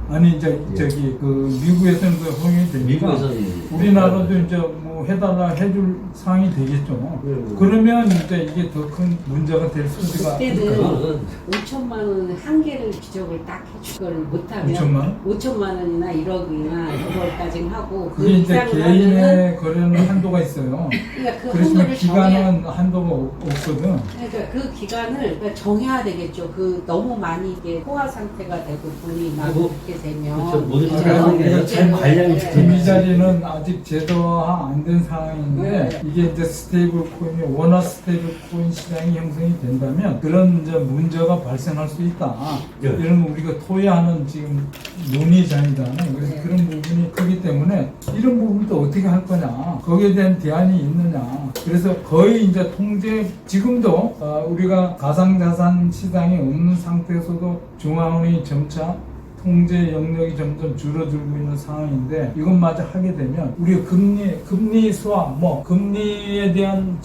아니 이제 예. 저기 그 미국에서는 그 허용이 되니까 미국에서는 우리나라도 이제 뭐 해달라 해줄 사항이 되겠죠. 네, 뭐. 그러면 이제 이게 더 큰 문제가 될 소지가 그때는 그거는 5천만 원 한 개를 기적을 딱 해줄 걸 못하면 5천만 원? 5천만 원이나 1억이나 그걸까지 하고 그 그게 이제 이상을 하면은 개인의 거래는 한도가 있어요. 그러니까 그 그렇지만 한도를 정해야 기간은 한도가 없거든. 그러니까 그 기간을 그러니까 정해야 되겠죠. 그 너무 많이 이게 포화 상태가 되고 돈이 막 그리고 이렇게 되면 그렇죠. 모든 이제 사람이 너무 그냥 이제 잘 뭐, 관리하기 네. 지금 이 자리는 아직 제도화 안 된 상황인데 네. 이게 이제 스테이블 코인이 원화 스테이블 코인 시장이 형성이 된다면 그런 이제 문제가 발생할 수 있다. 네. 이런 우리가 토의하는 지금 논의장이잖아요. 그래서 네. 그런 부분이 크기 때문에 이런 부분도 어떻게 할 거냐. 거기에 대한 대안이 있느냐. 그래서 거의 이제 통제 지금도 우리가 가상자산 시장이 없는 상태에서도 중앙은행이 점차 통제 영역이 점점 줄어들고 있는 상황인데 이것마저 하게 되면 우리가 금리 수와 뭐 금리에 대한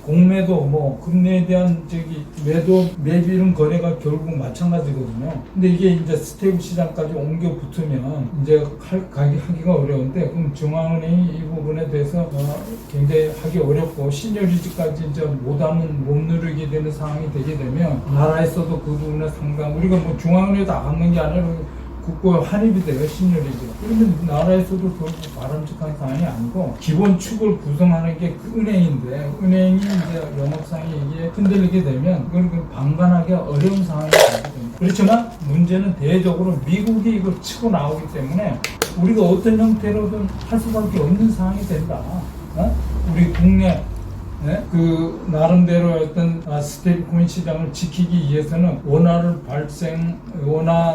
공매도 뭐 금리에 대한 매도 이런 거래가 결국 마찬가지거든요. 근데 이게 이제 스테이블 시장까지 옮겨 붙으면 이제 하기가 어려운데 그럼 중앙은행이 이 부분에 대해서 굉장히 하기 어렵고 시니어리티까지 이제 못 누리게 되는 상황이 되게 되면 나라에서도 그 부분에 상당 우리가 뭐 중앙은행에 다 갖는 게 아니라 국고에 환입이 돼요, 신율이죠. 그러면 나라에서도 결국 바람직한 상황이 아니고 기본 축을 구성하는 게 그 은행인데 은행이 이제 영업상이 이게 흔들리게 되면 그건 방관하기 어려운 상황이 되거든요. 그렇지만 문제는 대외적으로 미국이 이걸 치고 나오기 때문에 우리가 어떤 형태로든 할 수밖에 없는 상황이 된다. 우리 국내 그 나름대로 어떤 스테이블 코인 시장을 지키기 위해서는 원화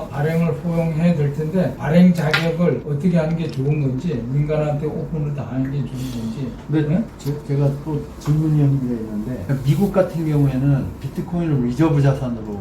발행을 허용해야 될 텐데 발행 자격을 어떻게 하는 게 좋은 건지 민간한테 오픈을 다 하는 게 좋은 건지. 근데 제가 또 질문이 있는데 미국 같은 경우에는 비트코인을 리저브 자산으로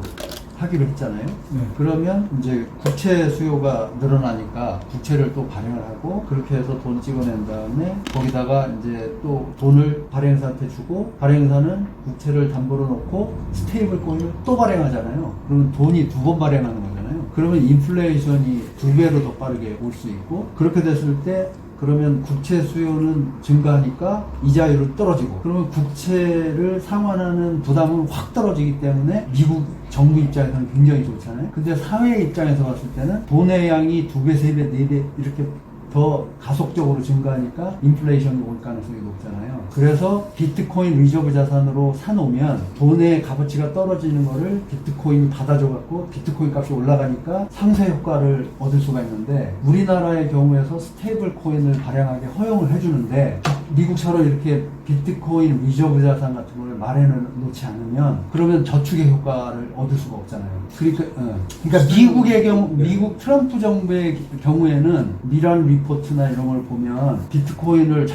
하기로 했잖아요. 네. 그러면 이제 국채 수요가 늘어나니까 국채를 또 발행을 하고 그렇게 해서 돈 찍어낸 다음에 거기다가 이제 또 돈을 발행사한테 주고 발행사는 국채를 담보로 놓고 스테이블 코인을 또 발행하잖아요. 그러면 돈이 두 번 발행하는 거잖아요. 그러면 인플레이션이 2배로 더 빠르게 올 수 있고 그렇게 됐을 때 그러면 국채 수요는 증가하니까 이자율은 떨어지고 그러면 국채를 상환하는 부담은 확 떨어지기 때문에 미국 정부 입장에서는 굉장히 좋잖아요. 근데 사회 입장에서 봤을 때는 돈의 양이 2배, 3배, 4배 이렇게 더 가속적으로 증가하니까 인플레이션이 올 가능성이 높잖아요. 그래서 비트코인 리저브 자산으로 사놓으면 돈의 값어치가 떨어지는 거를 비트코인이 받아줘갖고 비트코인 값이 올라가니까 상쇄 효과를 얻을 수가 있는데 우리나라의 경우에서 스테이블 코인을 발행하게 허용을 해주는데 미국처럼 이렇게 비트코인 리저브 자산 같은 걸 말해 놓지 않으면 그러면 저축의 효과를 얻을 수가 없잖아요. 그러니까 미국의 경우, 미국 트럼프 정부의 경우에는 미란 리포트나 이런 걸 보면 비트코인을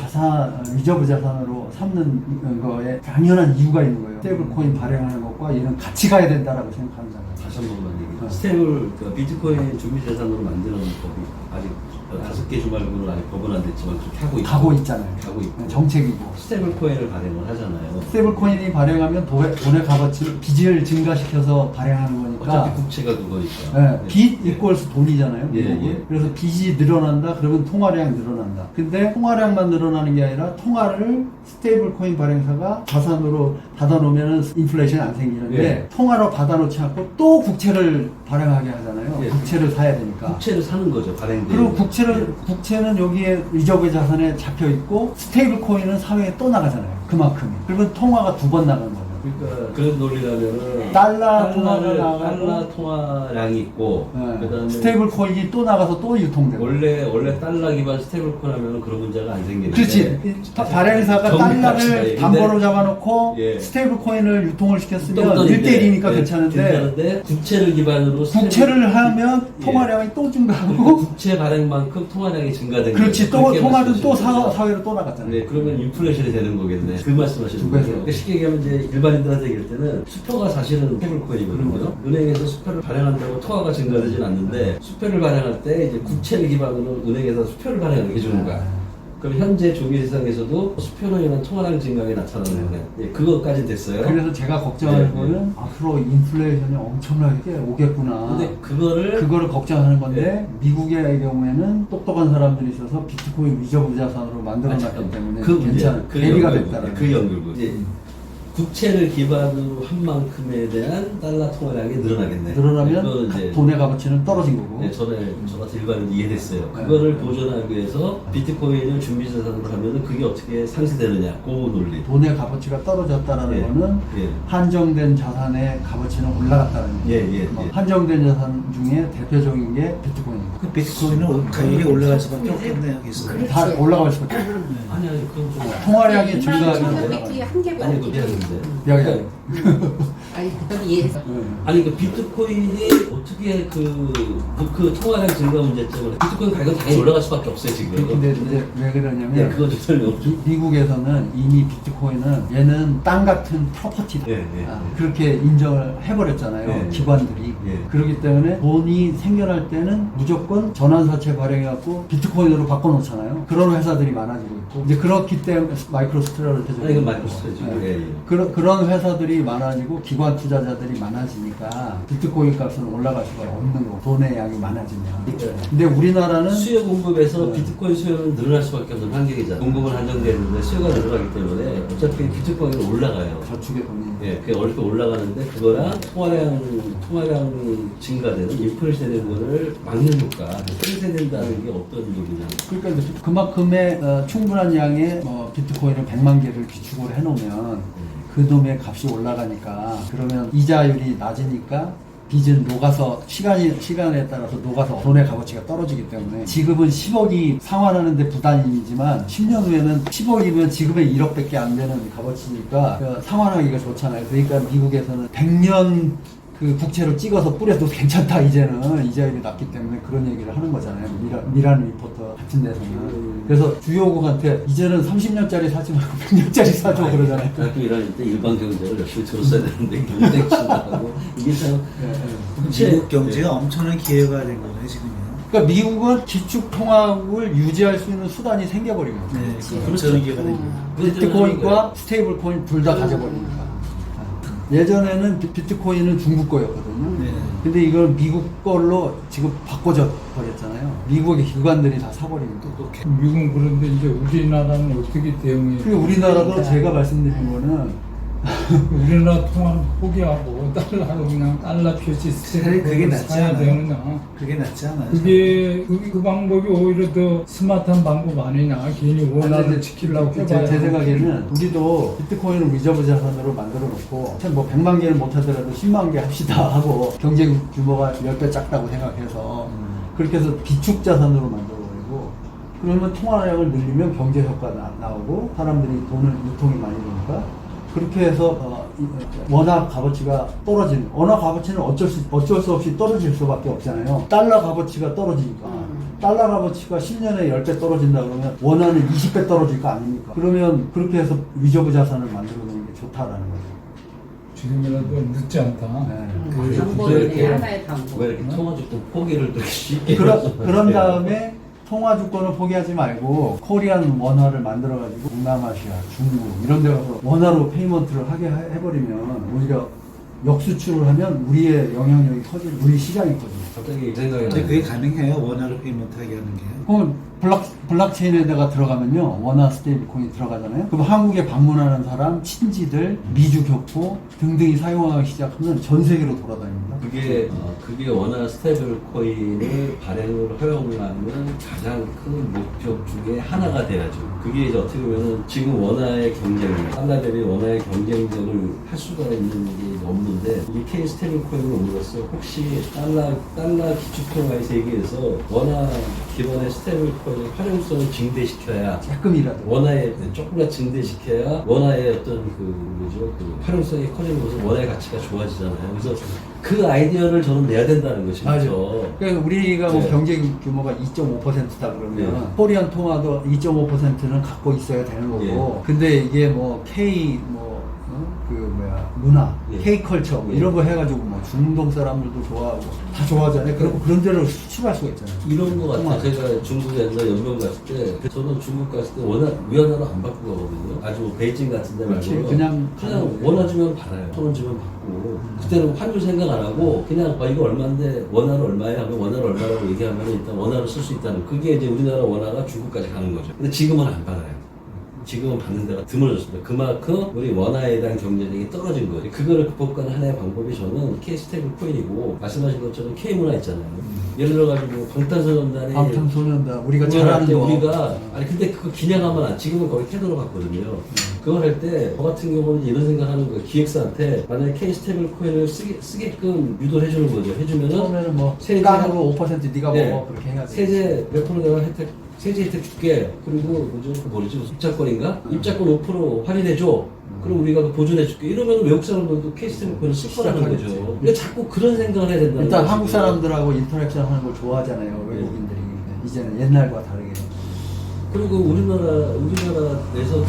리저브 자산으로 삼는 거에 당연한 이유가 있는 거예요. 스테이블 코인 발행하는 것과 얘는 같이 가야 된다라고 생각하잖아요. 다시 한 번만 얘기해. 비트코인 준비 자산으로 만드는 법이 아직 5개 주 말고는 아직 법은 안 됐지만 그렇게 가고 있잖아요. 가고 있고. 정책이고. 스테이블 코인을 발행을 하잖아요. 스테이블 코인이 발행하면 돈의 값어치를 빚을 증가시켜서 발행하는 거니까. 어차피 국채가 그거니까. 네, 빚 이퀄스 돈이잖아요. 예, 미국은. 예. 그래서 빚이 늘어난다. 그러면 통화량이 늘어난다. 근데 통화량만 늘어나는 게 아니라 통화를 스테이블 코인 발행사가 자산으로 받아놓으면 인플레이션이 안 생기는데 예. 통화로 받아놓지 않고 또 국채를 발행하게 하잖아요. 예. 국채를 사야 되니까. 국채를 사는 거죠, 발행된. 그리고 국채는 여기에 리저브 자산에 잡혀 있고 스테이블 코인은 사회에 또 나가잖아요. 그만큼이. 그러면 통화가 두 번 나가는 거죠. 그러니까 그런 논리라면은 달러 통화가 나가고 달러 통화량이 있고 네. 그다음에 스테이블 코인이 또 나가서 또 유통되고. 원래 달러 기반 스테이블 코인 하면은 그런 문제가 안 생기는데. 그렇지. 발행사가 정리 달러를 값이다. 담보로 잡아놓고 예. 스테이블 코인을 유통을 시켰으면 떴던데, 1대1이니까 예, 괜찮은데 괜찮은데 국채를 기반으로 국채를 하면 예. 통화량이 또 그리고 증가하고 국채 발행만큼 통화량이 증가된 그렇지. 거예요. 또 그렇게 통화는 또 말씀하시는 거죠. 사회로 또 나갔잖아요. 네, 그러면 인플레이션이 되는 거겠네. 그 말씀하시는 두 거예요. 배죠. 그러니까 쉽게 얘기하면 이제 일반인들한테 얘기할 때는 수표가 사실은 스테이블 코인이거든요. 은행에서 수표를 발행한다고 통화가 증가되진 않는데 수표를 발행할 때 이제 국채를 기반으로 은행에서 수표를 발행하게 해주는 거야. 그럼 현재 조기 세상에서도 수표로 인한 통화량 증가가 나타나는 거예요. 예, 그것까지 됐어요. 그래서 제가 걱정하는 네, 거는 앞으로 인플레이션이 엄청나게 오겠구나. 근데 그거를 걱정하는 건데 미국의 경우에는 똑똑한 사람들이 있어서 비트코인 리저브 자산으로 만들어놨기 때문에 그 문제, 괜찮은 대비가 됐다는 그 연결고 이제 국채를 기반으로 한 만큼에 대한 달러 통화량이 늘어나겠네. 늘어나면 그거는 이제 돈의 값어치는 떨어진 거고. 네, 저 같은 일반인 이해됐어요. 네. 그거를 보존하기 위해서 비트코인을 준비자산으로 하면은 그게 어떻게 상쇄되느냐, 그 논리. 돈의 값어치가 떨어졌다는 예. 거는 예. 한정된 자산의 값어치는 올라갔다는 거예요. 예, 예, 예. 한정된 자산 중에 대표적인 게 비트코인입니다. 그 비트코인은 가격이 올라갈 수밖에 없겠네요. 계속. 다 올라갈 수밖에 없어요. 아니, 그건 좀. 통화량이 증가하면 청소백지 한 개밖에 아니, 그거 미안한데. 미안해. 아니 그건 이해해서 아니, 그 비트코인이 어떻게 그 통화량 증가 문제점을 비트코인 가격은 당연히 올라갈 수밖에 없어요, 지금. 근데 이제 왜 그러냐면 네, 그거 좀 설명 좀. 미국에서는 이미 비트코인은 얘는 땅 같은 프로퍼티다. 예, 예. 그렇게 인정을 해버렸잖아요. 예. 기관들이. 예. 그렇기 때문에 돈이 생겨날 때는 무조건 전환사채 발행해갖고 비트코인으로 바꿔놓잖아요. 그런 회사들이 많아지고 있고. 이제 그렇기 때문에 마이크로스트라를 대죠. 아니, 이건 마이크로스트죠. 예, 예. 그런 회사들이 많아지고 기관 투자자들이 많아지니까 비트코인 값은 올라갈 수가 없는 거고 돈의 양이 많아지면. 근데 우리나라는 수요 공급에서 네. 비트코인 수요는 늘어날 수밖에 없는 환경이잖아요. 공급은 한정되어 있는데 수요가 늘어나기 때문에 어차피 비트코인은 올라가요. 저축의 돈이. 예, 그게 어렵게 올라가는데 그거랑 통화량이 증가되는 인플레이션 되는 거를 막는 효과, 상쇄된다는 게 어떤 얘기냐. 그러니까 이제 그만큼의 충분한 양의 비트코인을 100만 개를 비축을 해놓으면 그 놈의 값이 올라가니까 그러면 이자율이 낮으니까 빚은 녹아서 시간에 따라서 녹아서 돈의 값어치가 떨어지기 때문에 지금은 10억이 상환하는데 부담이지만 10년 후에는 10억이면 지금의 1억밖에 안 되는 값어치니까 상환하기가 좋잖아요. 그러니까 미국에서는 100년 그 국채로 찍어서 뿌려도 괜찮다 이제는 이자율이 낮기 때문에 그런 얘기를 하는 거잖아요. 미란 리포터 같은 데서는. 그래서 주요국한테 이제는 30년짜리 사지 말고 100년짜리 사줘 그러잖아요. 학교 일할 때 일반 경제를 열심히 들었어야 되는데 경쟁 친다고 이게 참 미국 경제가 엄청난 기회가 된 거예요, 지금요. 그러니까 미국은 기축통화국을 유지할 수 있는 수단이 생겨버린 거죠. 네, 그렇죠. 엄청난 기회가 된 거예요. 비트코인과 스테이블 코인 둘 다 가져버리니까. 예전에는 비트코인은 중국 거였거든요. 네. 근데 이걸 미국 걸로 지금 바꿔져 버렸잖아요. 미국의 기관들이 다 사버리니까. 미국은 그런데 이제 우리나라는 어떻게 대응해요? 그리고 우리나라도 제가 말씀드린 거는 우리나라 통화는 포기하고 달러로 그냥 달러 표시 차라리 그게 낫지 사야 않아요? 되느냐? 그게 낫지 않아요? 그 방법이 오히려 더 스마트한 방법 아니냐? 괜히 원화를 지키려고 제 해봐야 생각에는 우리도 비트코인을 리저브 자산으로 만들어 놓고 뭐 100만 개를 못 하더라도 10만 개 합시다 하고 경제 규모가 10배 작다고 생각해서 그렇게 해서 비축 자산으로 만들어 버리고 그러면 통화량을 늘리면 경제 효과 나오고 사람들이 돈을 유통이 많이 되니까 그렇게 해서 원화 값어치가 떨어지는, 원화 값어치는 어쩔 수 없이 떨어질 수밖에 없잖아요. 달러 값어치가 떨어지니까. 달러 값어치가 10년에 10배 떨어진다 그러면 원화는 20배 떨어질 거 아닙니까? 그러면 그렇게 해서 리저브 자산을 만들어 놓는 게 좋다라는 거죠. 지금이라도 늦지 않다. 네. 방법이 이렇게 하나의 방법. 왜 이렇게 통화주권 포기를 또 쉽게 그런 다음에 통화 주권을 포기하지 말고 코리안 원화를 만들어가지고 동남아시아, 중국 이런 데 가서 원화로 페이먼트를 하게 해버리면 오히려 역수출을 하면 우리의 영향력이 커지고 우리 시장이 커지고. 갑자기 이 생각이 근데 나요. 그게 가능해요? 원화를 페이먼트하게 하는 게. 그럼 블록체인에다가 들어가면요 원화 스테이블 코인이 들어가잖아요. 그럼 한국에 방문하는 사람, 친지들, 미주 교포 등등이 사용하기 시작하면 전 세계로 돌아다닙니다. 그게 원화 스테이블 코인을 발행을 허용을 하는 가장 큰 목적 중에 하나가 돼야죠. 그게 이제 어떻게 보면은 지금 원화의 경쟁력, 달러 대비 원화의 경쟁력을 할 수가 있는 게 없는데 이 K 스테이블 코인을 옴으로써 혹시 달러 기축통화의 세계에서 원화 기본의 스테이블 코인의 활용성을 증대시켜야 조금이라도. 원화에 조금만 증대시켜야 원화의 어떤 그 활용성이 커지는 것은 원화의 가치가 좋아지잖아요. 그래서 그 아이디어를 저는 내야 된다는 것이죠. 맞아요. 그러니까 우리가 뭐 네. 경제 규모가 2.5%다 그러면 네. 코리안 통화도 2.5%는 갖고 있어야 되는 거고. 네. 근데 이게 뭐 K 문화, 네. K컬처 뭐 네. 이런 거 해가지고 뭐 중동 사람들도 좋아하고 다 좋아하잖아요. 그리고 그런 데로 수출할 수가 있잖아요. 이런 거 통화. 같아요. 제가 중국에 옛날 연명 갔을 때 저는 중국 갔을 때 위안화로 안 받고 가거든요. 아주 베이징 같은 데 그렇지, 말고 그냥 원화 주면 받아요. 1,000원 주면 받고 그때는 환율 생각 안 하고 그냥 이거 얼마인데 원화로 얼마에 하면 원화로 얼마라고 얘기하면 일단 원화로 쓸 수 있다는 그게 이제 우리나라 원화가 중국까지 가는 거죠. 근데 지금은 안 받아요. 지금은 받는 데가 드물어졌습니다. 그만큼 우리 원화에 대한 경쟁력이 떨어진 거예요. 그거를 극복하는 하나의 방법이 저는 K 스테이블 코인이고 말씀하신 것처럼 K 문화 있잖아요. 예를 들어가지고 방탄소년단이 방탄소년단 우리가 그걸 할 잘하는 때 거. 우리가 아니 근데 그거 기념하면 안 지금은 거의 태도로 갔거든요. 그걸 할 때 저 같은 경우는 이런 생각하는 거예요. 기획사한테 만약에 K 스테이블 코인을 쓰게끔 유도를 해주는 거죠. 해주면은 처음에는 뭐 세제 깡으로 5% 네가 네. 먹어 그렇게 해야지. 세제 몇 프로 내가 세제 혜택 줄게. 그리고 뭐지? 입자권인가? 입자권 5% 할인해줘. 그럼 우리가 보존해줄게. 이러면 외국 사람들도 K 스테이블 코인을 쓸 거라는 거죠. 시작하겠지. 그러니까 자꾸 그런 생각을 해야 된다는 일단 거죠. 한국 사람들하고 인터랙션 하는 걸 좋아하잖아요. 외국인들이. 이제는 옛날과 다르게. 그리고 우리나라에서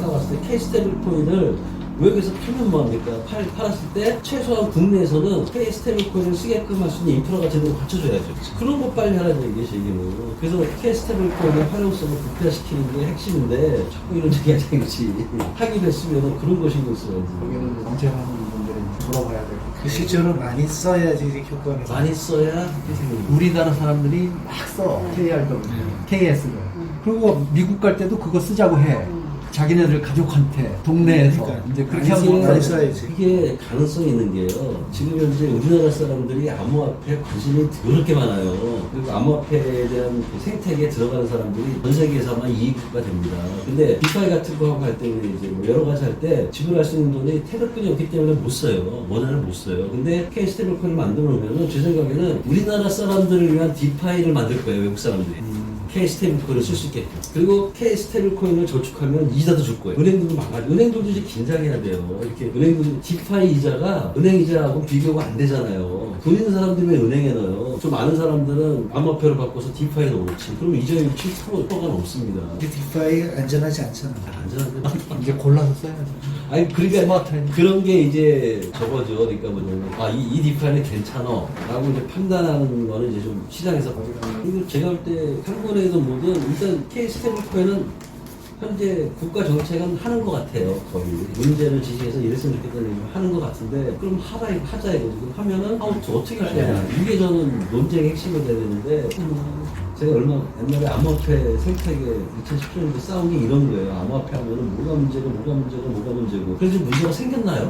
따봤을 때 K 스테이블 코인을 외국에서 팔면 뭐합니까? 팔았을 때 최소한 국내에서는 K 스테이블 코인을 쓰게끔 할 수 있는 인프라가 제대로 갖춰줘야죠. 그런 거 빨리 하라는 얘기죠, 얘기는. 그래서 K 스테이블 코인의 활용성을 극대화시키는 게 핵심인데 자꾸 이런 얘기 하자는 거지. 하기로 했으면 그런 거 신경 써야지. 여기는 정책하는 분들이 물어봐야 되고. 그 실제로 많이 써야지 이제 효과가 나요. 많이 써야 그게 생깁니다. 우리나라 사람들이 막 써. KRW, KS를. 그리고 미국 갈 때도 그거 쓰자고 해. 자기네들 가족한테, 동네에서. 그러니까. 이제 그렇게 많이 하면 많이 써야지. 이게 가능성이 있는 게요. 지금 현재 우리나라 사람들이 암호화폐에 관심이 더럽게 많아요. 그리고 암호화폐에 대한 그 생태계에 들어가는 사람들이 전 세계에서만 이익가 됩니다. 근데 디파이 같은 거 하고 할 때는 이제 뭐 여러 가지 할 때 지불할 수 있는 돈이 태극권이 없기 때문에 못 써요. 원화를 못 써요. 근데 K 스테이블 코인을 만들어 놓으면은 제 생각에는 우리나라 사람들을 위한 디파이를 만들 거예요. 외국 사람들이. K 스테이블 코인을 쓸 수 있게끔. 그리고 K 스테이블 코인을 저축하면 이자도 줄 거예요. 은행들도 망하죠. 은행들도 이제 긴장해야 돼요. 이렇게 은행들 디파이 이자가 은행 이자하고 비교가 안 되잖아요. 돈 있는 사람들이 왜 은행에 넣어요? 좀 아는 사람들은 암호화폐로 바꿔서 디파이에 넣어놓지. 그럼 이자율 7%가 넘습니다. 근데 디파이 안전하지 않잖아. 안전한데. 이제 골라서 써야지. 아니 그러니까 스마트한. 그런 게 이제 저거죠. 그러니까 뭐냐면 이 디파이는 괜찮아 라고 이제 판단하는 거는 이제 좀 시장에서 그리고 제가 볼 때 한국에도 뭐든 일단 K 스테이블 코인은 현재 국가 정책은 하는 것 같아요. 거의 문제를 지시해서 이랬으면 좋겠다는 얘기를 하는 것 같은데 그럼 하자 이거죠. 하면은 어떻게 하냐 이게 저는 논쟁의 핵심이 돼야 되는데 제가 얼마 옛날에 암호화폐 생태계 2017년도에 싸운 게 이런 거예요. 암호화폐 하면은 뭐가 문제고. 그래서 문제가 생겼나요?